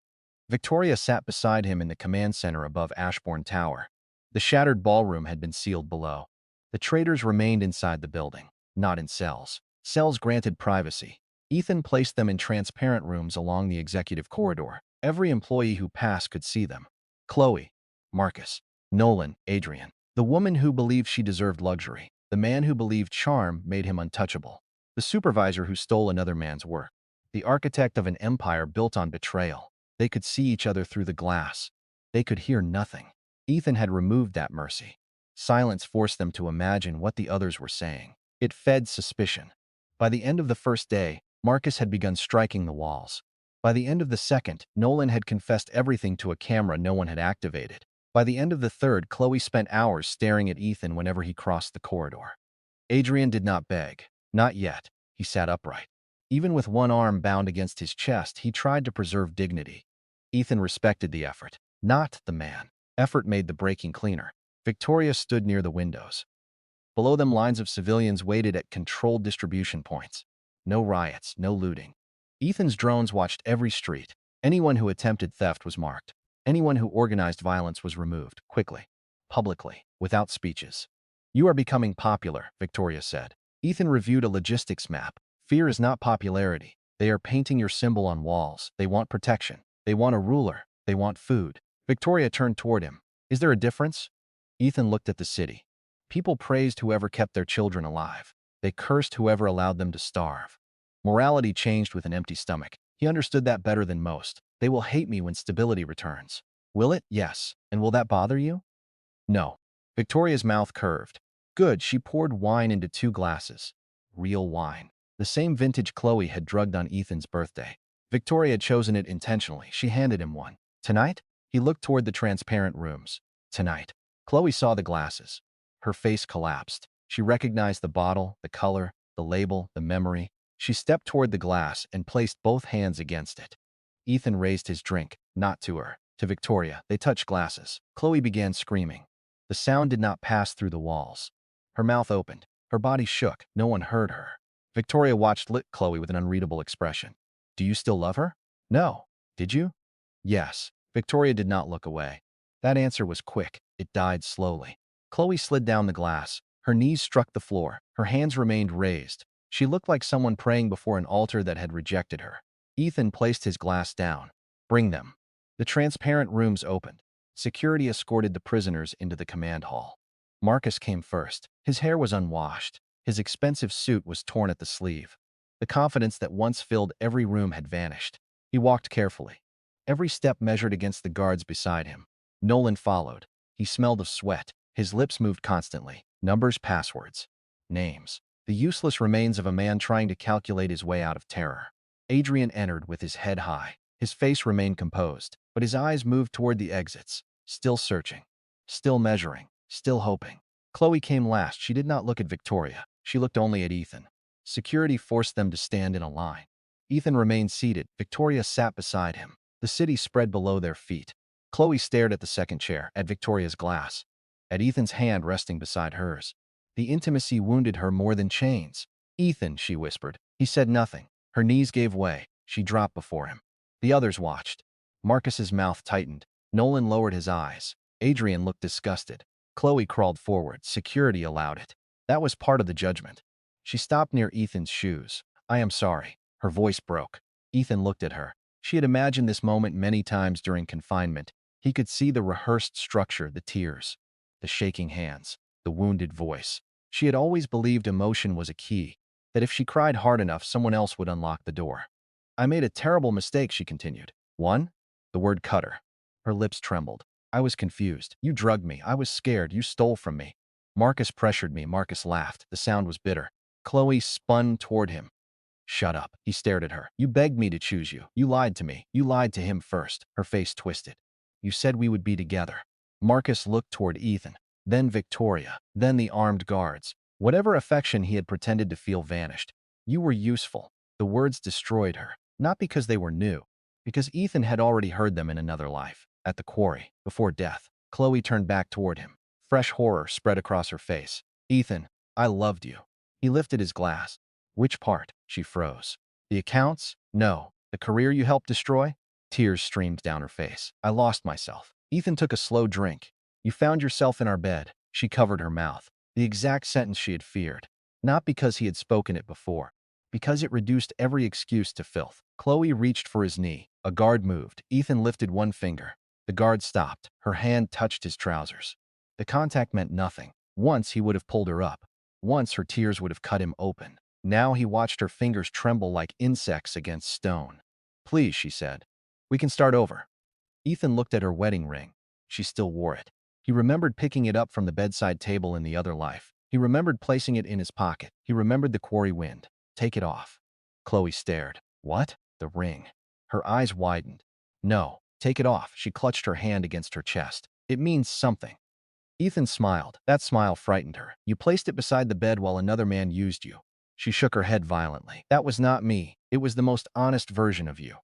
S1: Victoria sat beside him in the command center above Ashbourne Tower. The shattered ballroom had been sealed below. The traitors remained inside the building, not in cells. Cells granted privacy. Ethan placed them in transparent rooms along the executive corridor. Every employee who passed could see them. Chloe, Marcus, Nolan, Adrian. The woman who believed she deserved luxury. The man who believed charm made him untouchable. The supervisor who stole another man's work. The architect of an empire built on betrayal. They could see each other through the glass. They could hear nothing. Ethan had removed that mercy. Silence forced them to imagine what the others were saying. It fed suspicion. By the end of the first day, Marcus had begun striking the walls. By the end of the second, Nolan had confessed everything to a camera no one had activated. By the end of the third, Chloe spent hours staring at Ethan whenever he crossed the corridor. Adrian did not beg. Not yet. He sat upright. Even with one arm bound against his chest, he tried to preserve dignity. Ethan respected the effort, not the man. Effort made the breaking cleaner. Victoria stood near the windows. Below them, lines of civilians waited at controlled distribution points. No riots, no looting. Ethan's drones watched every street. Anyone who attempted theft was marked. Anyone who organized violence was removed, quickly, publicly, without speeches. "You are becoming popular," Victoria said. Ethan reviewed a logistics map. "Fear is not popularity. They are painting your symbol on walls. They want protection. They want a ruler. They want food." Victoria turned toward him. "Is there a difference?" Ethan looked at the city. People praised whoever kept their children alive. They cursed whoever allowed them to starve. Morality changed with an empty stomach. He understood that better than most. They will hate me when stability returns. Will it? Yes. And will that bother you? No. Victoria's mouth curved. Good, she poured wine into 2 glasses. Real wine. The same vintage Chloe had drugged on Ethan's birthday. Victoria had chosen it intentionally. She handed him one. Tonight? He looked toward the transparent rooms. Tonight. Chloe saw the glasses. Her face collapsed. She recognized the bottle, the color, the label, the memory. She stepped toward the glass and placed both hands against it. Ethan raised his drink, not to her, to Victoria. They touched glasses. Chloe began screaming. The sound did not pass through the walls. Her mouth opened. Her body shook. No one heard her. Victoria watched Chloe with an unreadable expression. "Do you still love her?" "No." "Did you?" "Yes." Victoria did not look away. That answer was quick. It died slowly. Chloe slid down the glass. Her knees struck the floor. Her hands remained raised. She looked like someone praying before an altar that had rejected her. Ethan placed his glass down. "Bring them." The transparent rooms opened. Security escorted the prisoners into the command hall. Marcus came first. His hair was unwashed. His expensive suit was torn at the sleeve. The confidence that once filled every room had vanished. He walked carefully. Every step measured against the guards beside him. Nolan followed. He smelled of sweat. His lips moved constantly. Numbers, passwords, names. The useless remains of a man trying to calculate his way out of terror. Adrian entered with his head high. His face remained composed, but his eyes moved toward the exits, still searching, still measuring, still hoping. Chloe came last. She did not look at Victoria. She looked only at Ethan. Security forced them to stand in a line. Ethan remained seated. Victoria sat beside him. The city spread below their feet. Chloe stared at the second chair, at Victoria's glass, at Ethan's hand resting beside hers. The intimacy wounded her more than chains. "Ethan," she whispered. He said nothing. Her knees gave way. She dropped before him. The others watched. Marcus's mouth tightened. Nolan lowered his eyes. Adrian looked disgusted. Chloe crawled forward. Security allowed it. That was part of the judgment. She stopped near Ethan's shoes. "I am sorry." Her voice broke. Ethan looked at her. She had imagined this moment many times during confinement. He could see the rehearsed structure, the tears, the shaking hands, the wounded voice. She had always believed emotion was a key, that if she cried hard enough, someone else would unlock the door. "I made a terrible mistake," she continued. "One?" The word cut her. Her lips trembled. "I was confused. You drugged me. I was scared. You stole from me. Marcus pressured me." Marcus laughed. The sound was bitter. Chloe spun toward him. "Shut up." He stared at her. "You begged me to choose you. You lied to me. You lied to him first." Her face twisted. "You said we would be together." Marcus looked toward Ethan, then Victoria, then the armed guards. Whatever affection he had pretended to feel vanished. You were useful. The words destroyed her, not because they were new, because Ethan had already heard them in another life, at the quarry, before death. Chloe turned back toward him. Fresh horror spread across her face. Ethan, I loved you. He lifted his glass. Which part? She froze. The accounts? No. The career you helped destroy? Tears streamed down her face. I lost myself. Ethan took a slow drink. You found yourself in our bed. She covered her mouth. The exact sentence she had feared. Not because he had spoken it before, because it reduced every excuse to filth. Chloe reached for his knee. A guard moved. Ethan lifted one finger. The guard stopped. Her hand touched his trousers. The contact meant nothing. Once he would have pulled her up. Once her tears would have cut him open. Now he watched her fingers tremble like insects against stone. Please, she said. We can start over. Ethan looked at her wedding ring. She still wore it. He remembered picking it up from the bedside table in the other life. He remembered placing it in his pocket. He remembered the quarry wind. Take it off. Chloe stared. What? The ring. Her eyes widened. No, take it off. She clutched her hand against her chest. It means something. Ethan smiled. That smile frightened her. You placed it beside the bed while another man used you. She shook her head violently. That was not me. It was the most honest version of you.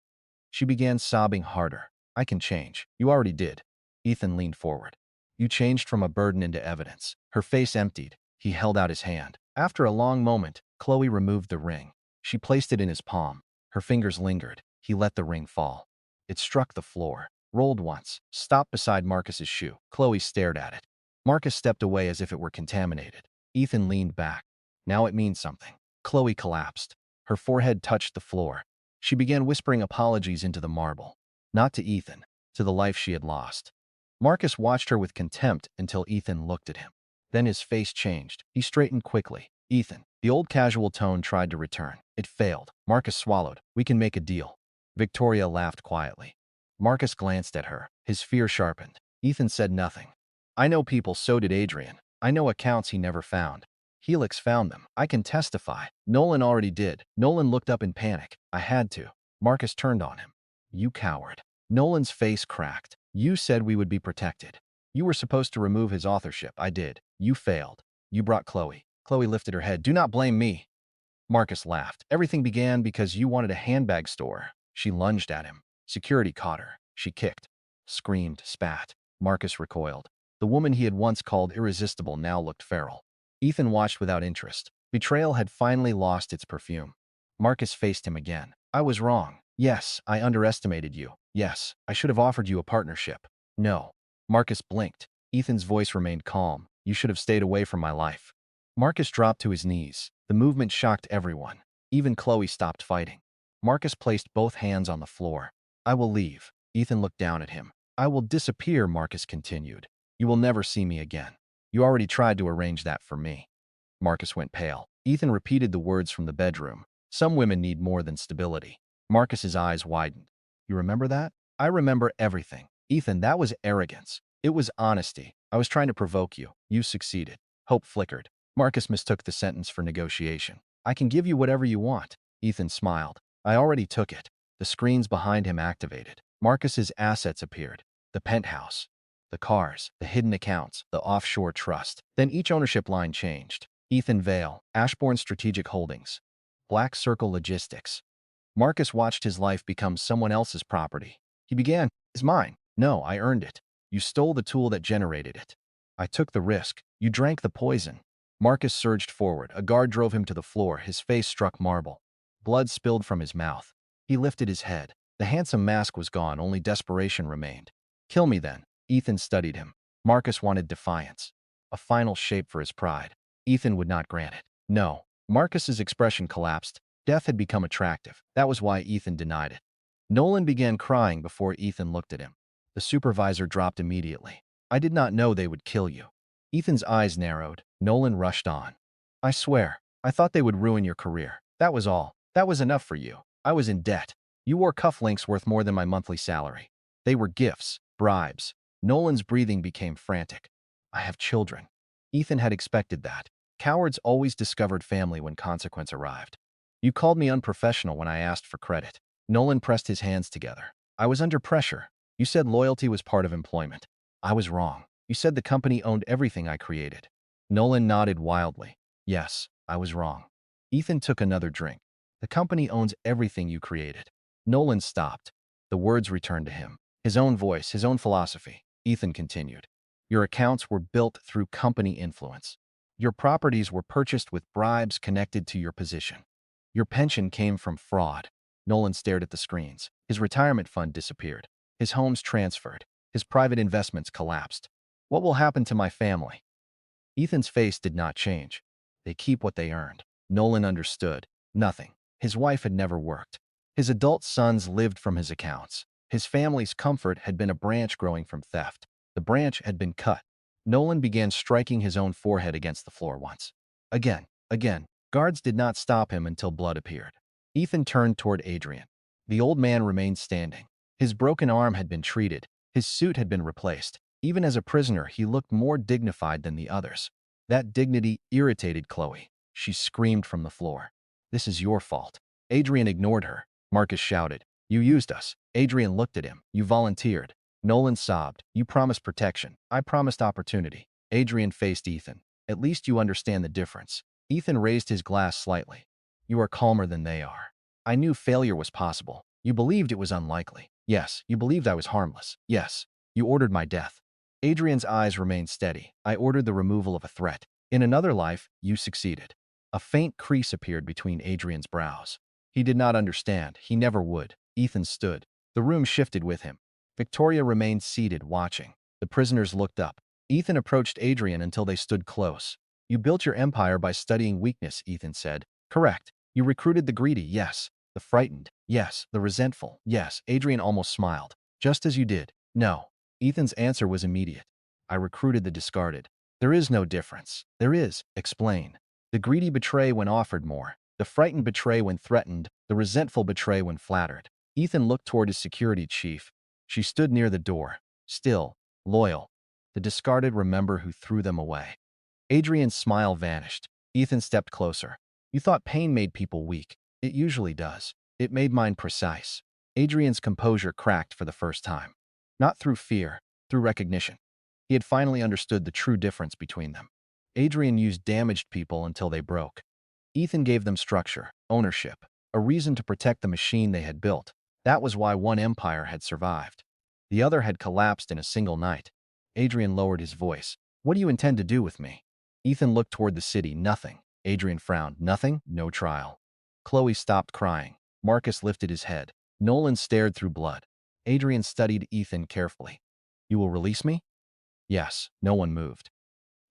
S1: She began sobbing harder. I can change. You already did. Ethan leaned forward. You changed from a burden into evidence. Her face emptied. He held out his hand. After a long moment, Chloe removed the ring. She placed it in his palm. Her fingers lingered. He let the ring fall. It struck the floor, rolled once, stopped beside Marcus's shoe. Chloe stared at it. Marcus stepped away as if it were contaminated. Ethan leaned back. Now it means something. Chloe collapsed. Her forehead touched the floor. She began whispering apologies into the marble. Not to Ethan, to the life she had lost. Marcus watched her with contempt until Ethan looked at him. Then his face changed. He straightened quickly. Ethan. The old casual tone tried to return. It failed. Marcus swallowed. We can make a deal. Victoria laughed quietly. Marcus glanced at her. His fear sharpened. Ethan said nothing. I know people, so did Adrian. I know accounts he never found. Helix found them. I can testify. Nolan already did. Nolan looked up in panic. I had to. Marcus turned on him. You coward. Nolan's face cracked. You said we would be protected. You were supposed to remove his authorship. I did. You failed. You brought Chloe. Chloe lifted her head. Do not blame me. Marcus laughed. Everything began because you wanted a handbag store. She lunged at him. Security caught her. She kicked, screamed, spat. Marcus recoiled. The woman he had once called irresistible now looked feral. Ethan watched without interest. Betrayal had finally lost its perfume. Marcus faced him again. I was wrong. Yes, I underestimated you. Yes, I should have offered you a partnership. No. Marcus blinked. Ethan's voice remained calm. You should have stayed away from my life. Marcus dropped to his knees. The movement shocked everyone. Even Chloe stopped fighting. Marcus placed both hands on the floor. I will leave. Ethan looked down at him. I will disappear, Marcus continued. You will never see me again. You already tried to arrange that for me. Marcus went pale. Ethan repeated the words from the bedroom. Some women need more than stability. Marcus's eyes widened. You remember that? I remember everything. Ethan, that was arrogance. It was honesty. I was trying to provoke you. You succeeded. Hope flickered. Marcus mistook the sentence for negotiation. I can give you whatever you want. Ethan smiled. I already took it. The screens behind him activated. Marcus's assets appeared. The penthouse, the cars, the hidden accounts, the offshore trust. Then each ownership line changed. Ethan Vale, Ashbourne Strategic Holdings, Black Circle Logistics. Marcus watched his life become someone else's property. He began, it's mine. No, I earned it. You stole the tool that generated it. I took the risk. You drank the poison. Marcus surged forward. A guard drove him to the floor. His face struck marble. Blood spilled from his mouth. He lifted his head. The handsome mask was gone. Only desperation remained. Kill me then. Ethan studied him. Marcus wanted defiance. A final shape for his pride. Ethan would not grant it. No. Marcus's expression collapsed. Death had become attractive. That was why Ethan denied it. Nolan began crying before Ethan looked at him. The supervisor dropped immediately. I did not know they would kill you. Ethan's eyes narrowed. Nolan rushed on. I swear, I thought they would ruin your career. That was all. That was enough for you. I was in debt. You wore cufflinks worth more than my monthly salary. They were gifts, bribes. Nolan's breathing became frantic. I have children. Ethan had expected that. Cowards always discovered family when consequence arrived. You called me unprofessional when I asked for credit. Nolan pressed his hands together. I was under pressure. You said loyalty was part of employment. I was wrong. You said the company owned everything I created. Nolan nodded wildly. Yes, I was wrong. Ethan took another drink. The company owns everything you created. Nolan stopped. The words returned to him. His own voice, his own philosophy. Ethan continued. Your accounts were built through company influence. Your properties were purchased with bribes connected to your position. Your pension came from fraud. Nolan stared at the screens. His retirement fund disappeared. His homes transferred. His private investments collapsed. What will happen to my family? Ethan's face did not change. They keep what they earned. Nolan understood. Nothing. His wife had never worked. His adult sons lived from his accounts. His family's comfort had been a branch growing from theft. The branch had been cut. Nolan began striking his own forehead against the floor once. Again, again. Guards did not stop him until blood appeared. Ethan turned toward Adrian. The old man remained standing. His broken arm had been treated. His suit had been replaced. Even as a prisoner, he looked more dignified than the others. That dignity irritated Chloe. She screamed from the floor. This is your fault. Adrian ignored her. Marcus shouted. You used us. Adrian looked at him. You volunteered. Nolan sobbed. You promised protection. I promised opportunity. Adrian faced Ethan. At least you understand the difference. Ethan raised his glass slightly. You are calmer than they are. I knew failure was possible. You believed it was unlikely. Yes, you believed I was harmless. Yes, you ordered my death. Adrian's eyes remained steady. I ordered the removal of a threat. In another life, you succeeded. A faint crease appeared between Adrian's brows. He did not understand. He never would. Ethan stood. The room shifted with him. Victoria remained seated, watching. The prisoners looked up. Ethan approached Adrian until they stood close. You built your empire by studying weakness, Ethan said. Correct. You recruited the greedy, yes. The frightened, yes. The resentful, yes. Adrian almost smiled. Just as you did. No. Ethan's answer was immediate. I recruited the discarded. There is no difference. There is. Explain. The greedy betray when offered more. The frightened betray when threatened. The resentful betray when flattered. Ethan looked toward his security chief. She stood near the door. Still. Loyal. The discarded remember who threw them away. Adrian's smile vanished. Ethan stepped closer. You thought pain made people weak. It usually does. It made mine precise. Adrian's composure cracked for the first time. Not through fear, through recognition. He had finally understood the true difference between them. Adrian used damaged people until they broke. Ethan gave them structure, ownership, a reason to protect the machine they had built. That was why one empire had survived. The other had collapsed in a single night. Adrian lowered his voice. What do you intend to do with me? Ethan looked toward the city. Nothing. Adrian frowned. Nothing? No trial. Chloe stopped crying. Marcus lifted his head. Nolan stared through blood. Adrian studied Ethan carefully. You will release me? Yes. No one moved.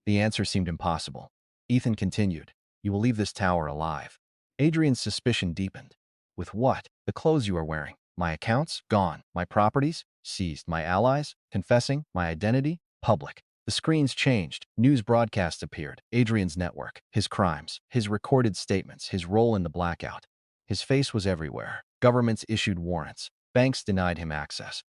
S1: The answer seemed impossible. Ethan continued. You will leave this tower alive. Adrian's suspicion deepened. With what? The clothes you are wearing. My accounts? Gone. My properties? Seized. My allies? Confessing. My identity? Public. The screens changed. News broadcasts appeared. Adrian's network. His crimes. His recorded statements. His role in the blackout. His face was everywhere. Governments issued warrants. Banks denied him access.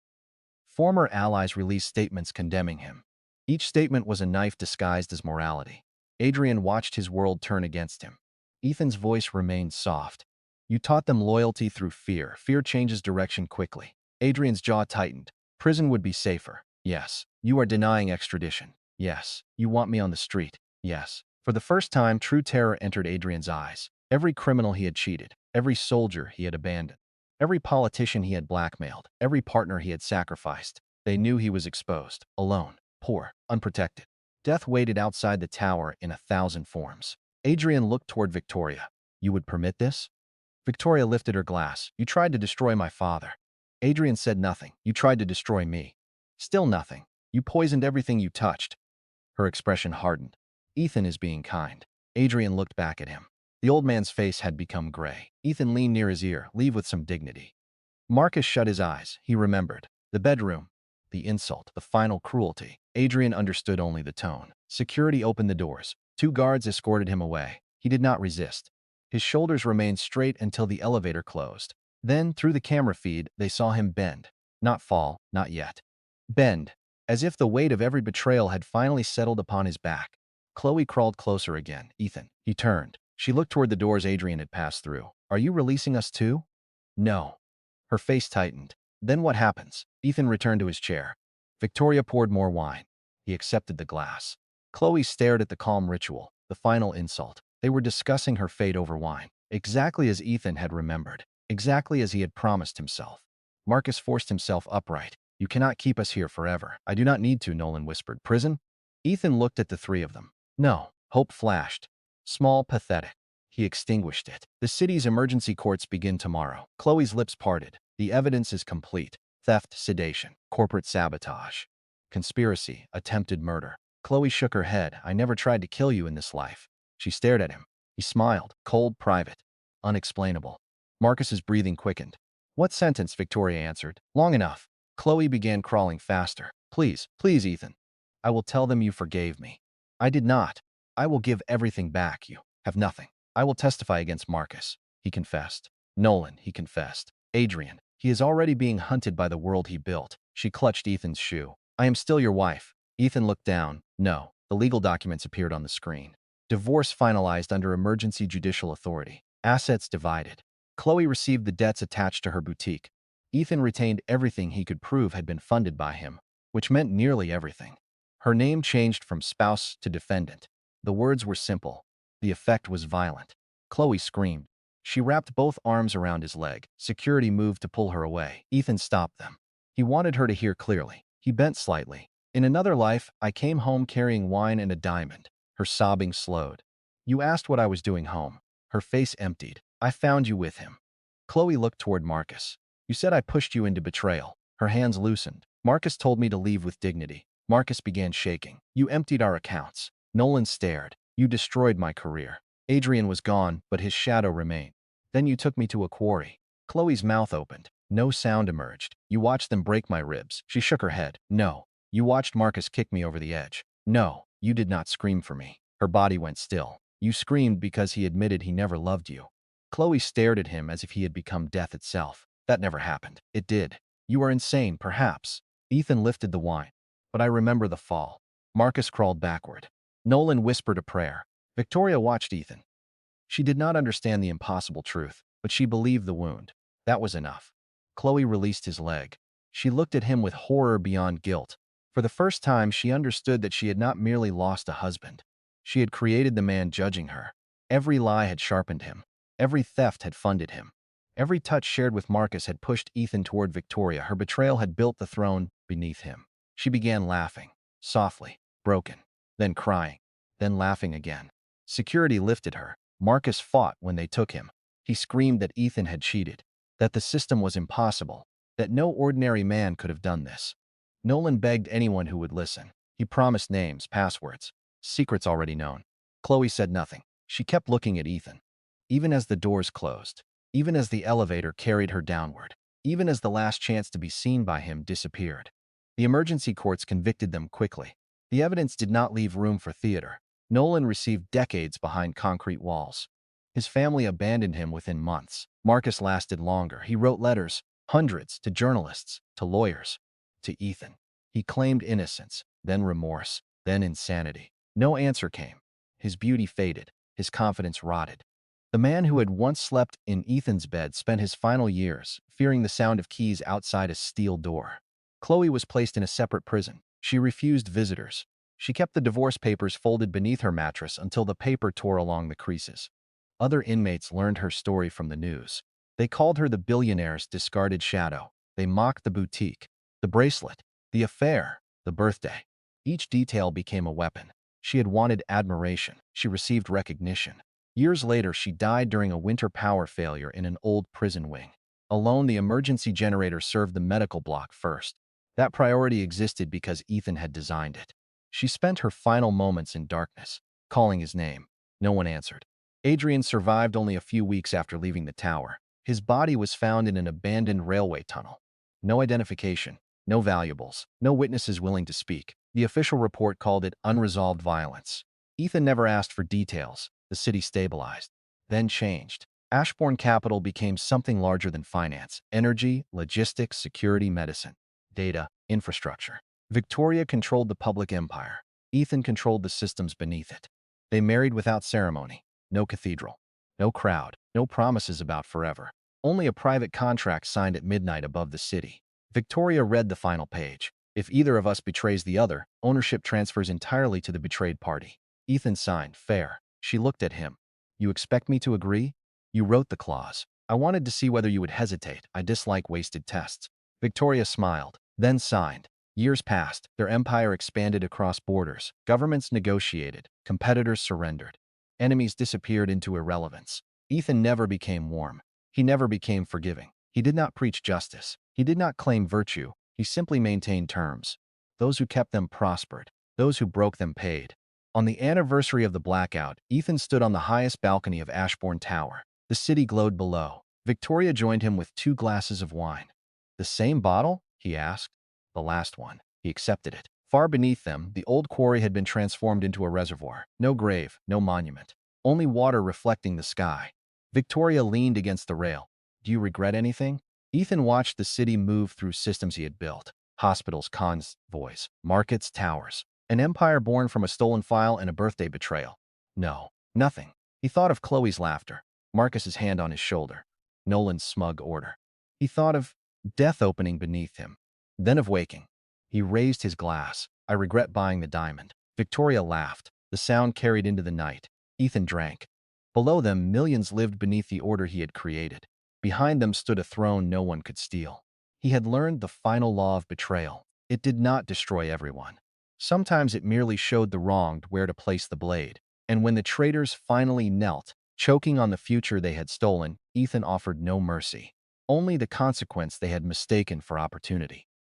S1: Former allies released statements condemning him. Each statement was a knife disguised as morality. Adrian watched his world turn against him. Ethan's voice remained soft. You taught them loyalty through fear. Fear changes direction quickly. Adrian's jaw tightened. Prison would be safer. Yes. You are denying extradition. Yes. You want me on the street. Yes. For the first time, true terror entered Adrian's eyes. Every criminal he had cheated. Every soldier he had abandoned. Every politician he had blackmailed. Every partner he had sacrificed. They knew he was exposed. Alone. Poor. Unprotected. Death waited outside the tower in 1,000 forms. Adrian looked toward Victoria. You would permit this? Victoria lifted her glass. You tried to destroy my father. Adrian said nothing. You tried to destroy me. Still nothing. You poisoned everything you touched. Her expression hardened. Ethan is being kind. Adrian looked back at him. The old man's face had become gray. Ethan leaned near his ear. Leave with some dignity. Marcus shut his eyes. He remembered. The bedroom. The insult. The final cruelty. Adrian understood only the tone. Security opened the doors. 2 guards escorted him away. He did not resist. His shoulders remained straight until the elevator closed. Then, through the camera feed, they saw him bend. Not fall, not yet. Bend, as if the weight of every betrayal had finally settled upon his back. Chloe crawled closer again. Ethan. He turned. She looked toward the doors Adrian had passed through. Are you releasing us too? No. Her face tightened. Then what happens? Ethan returned to his chair. Victoria poured more wine. He accepted the glass. Chloe stared at the calm ritual, the final insult. They were discussing her fate over wine, exactly as Ethan had remembered, exactly as he had promised himself. Marcus forced himself upright. "You cannot keep us here forever." "I do not need to," Nolan whispered. "Prison?" Ethan looked at the three of them. "No." Hope flashed. Small, pathetic. He extinguished it. "The city's emergency courts begin tomorrow." Chloe's lips parted. "The evidence is complete. Theft, sedation, corporate sabotage, conspiracy, attempted murder." Chloe shook her head. "I never tried to kill you in this life." She stared at him. He smiled. Cold, private, unexplainable. Marcus's breathing quickened. "What sentence?" Victoria answered. "Long enough." Chloe began crawling faster. "Please, please, Ethan. I will tell them you forgave me." "I did not. I will give everything back. You have nothing." "I will testify against Marcus." He confessed. "Nolan," he confessed. "Adrian. He is already being hunted by the world he built." She clutched Ethan's shoe. "I am still your wife." Ethan looked down. "No." The legal documents appeared on the screen. Divorce finalized under emergency judicial authority. Assets divided. Chloe received the debts attached to her boutique. Ethan retained everything he could prove had been funded by him, which meant nearly everything. Her name changed from spouse to defendant. The words were simple. The effect was violent. Chloe screamed. She wrapped both arms around his leg. Security moved to pull her away. Ethan stopped them. He wanted her to hear clearly. He bent slightly. "In another life, I came home carrying wine and a diamond." Her sobbing slowed. "You asked what I was doing home." Her face emptied. "I found you with him." Chloe looked toward Marcus. "You said I pushed you into betrayal." Her hands loosened. "Marcus told me to leave with dignity." Marcus began shaking. "You emptied our accounts." Nolan stared. "You destroyed my career." Adrian was gone, but his shadow remained. "Then you took me to a quarry." Chloe's mouth opened. No sound emerged. "You watched them break my ribs." She shook her head. "No." "You watched Marcus kick me over the edge." "No." "You did not scream for me." Her body went still. "You screamed because he admitted he never loved you." Chloe stared at him as if he had become death itself. "That never happened." "It did." "You are insane, perhaps." Ethan lifted the wine. "But I remember the fall." Marcus crawled backward. Nolan whispered a prayer. Victoria watched Ethan. She did not understand the impossible truth, but she believed the wound. That was enough. Chloe released his leg. She looked at him with horror beyond guilt. For the first time, she understood that she had not merely lost a husband. She had created the man judging her. Every lie had sharpened him. Every theft had funded him. Every touch shared with Marcus had pushed Ethan toward Victoria. Her betrayal had built the throne beneath him. She began laughing, softly, broken, then crying, then laughing again. Security lifted her. Marcus fought when they took him. He screamed that Ethan had cheated, that the system was impossible, that no ordinary man could have done this. Nolan begged anyone who would listen. He promised names, passwords, secrets already known. Chloe said nothing. She kept looking at Ethan. Even as the doors closed, even as the elevator carried her downward, even as the last chance to be seen by him disappeared. The emergency courts convicted them quickly. The evidence did not leave room for theater. Nolan received decades behind concrete walls. His family abandoned him within months. Marcus lasted longer. He wrote letters, hundreds, to journalists, to lawyers, to Ethan. He claimed innocence, then remorse, then insanity. No answer came. His beauty faded. His confidence rotted. The man who had once slept in Ethan's bed spent his final years fearing the sound of keys outside a steel door. Chloe was placed in a separate prison. She refused visitors. She kept the divorce papers folded beneath her mattress until the paper tore along the creases. Other inmates learned her story from the news. They called her the billionaire's discarded shadow. They mocked the boutique, the bracelet, the affair, the birthday. Each detail became a weapon. She had wanted admiration. She received recognition. Years later, she died during a winter power failure in an old prison wing. Alone, the emergency generator served the medical block first. That priority existed because Ethan had designed it. She spent her final moments in darkness, calling his name. No one answered. Adrian survived only a few weeks after leaving the tower. His body was found in an abandoned railway tunnel. No identification, no valuables, no witnesses willing to speak. The official report called it unresolved violence. Ethan never asked for details. The city stabilized, then changed. Ashbourne Capital became something larger than finance: energy, logistics, security, medicine, data, infrastructure. Victoria controlled the public empire. Ethan controlled the systems beneath it. They married without ceremony. No cathedral. No crowd. No promises about forever. Only a private contract signed at midnight above the city. Victoria read the final page. If either of us betrays the other, ownership transfers entirely to the betrayed party. Ethan signed. Fair. She looked at him. You expect me to agree? You wrote the clause. I wanted to see whether you would hesitate. I dislike wasted tests. Victoria smiled, then signed. Years passed. Their empire expanded across borders. Governments negotiated. Competitors surrendered. Enemies disappeared into irrelevance. Ethan never became warm. He never became forgiving. He did not preach justice. He did not claim virtue. He simply maintained terms. Those who kept them prospered. Those who broke them paid. On the anniversary of the blackout, Ethan stood on the highest balcony of Ashbourne Tower. The city glowed below. Victoria joined him with 2 glasses of wine. "The same bottle?" he asked. "The last one." He accepted it. Far beneath them, the old quarry had been transformed into a reservoir. No grave, no monument. Only water reflecting the sky. Victoria leaned against the rail. "Do you regret anything?" Ethan watched the city move through systems he had built. Hospitals, convoys, markets, towers. An empire born from a stolen file and a birthday betrayal. No, nothing. He thought of Chloe's laughter, Marcus's hand on his shoulder, Nolan's smug order. He thought of death opening beneath him, then of waking. He raised his glass. "I regret buying the diamond." Victoria laughed. The sound carried into the night. Ethan drank. Below them, millions lived beneath the order he had created. Behind them stood a throne no one could steal. He had learned the final law of betrayal. It did not destroy everyone. Sometimes it merely showed the wronged where to place the blade. And when the traitors finally knelt, choking on the future they had stolen, Ethan offered no mercy. Only the consequence they had mistaken for opportunity.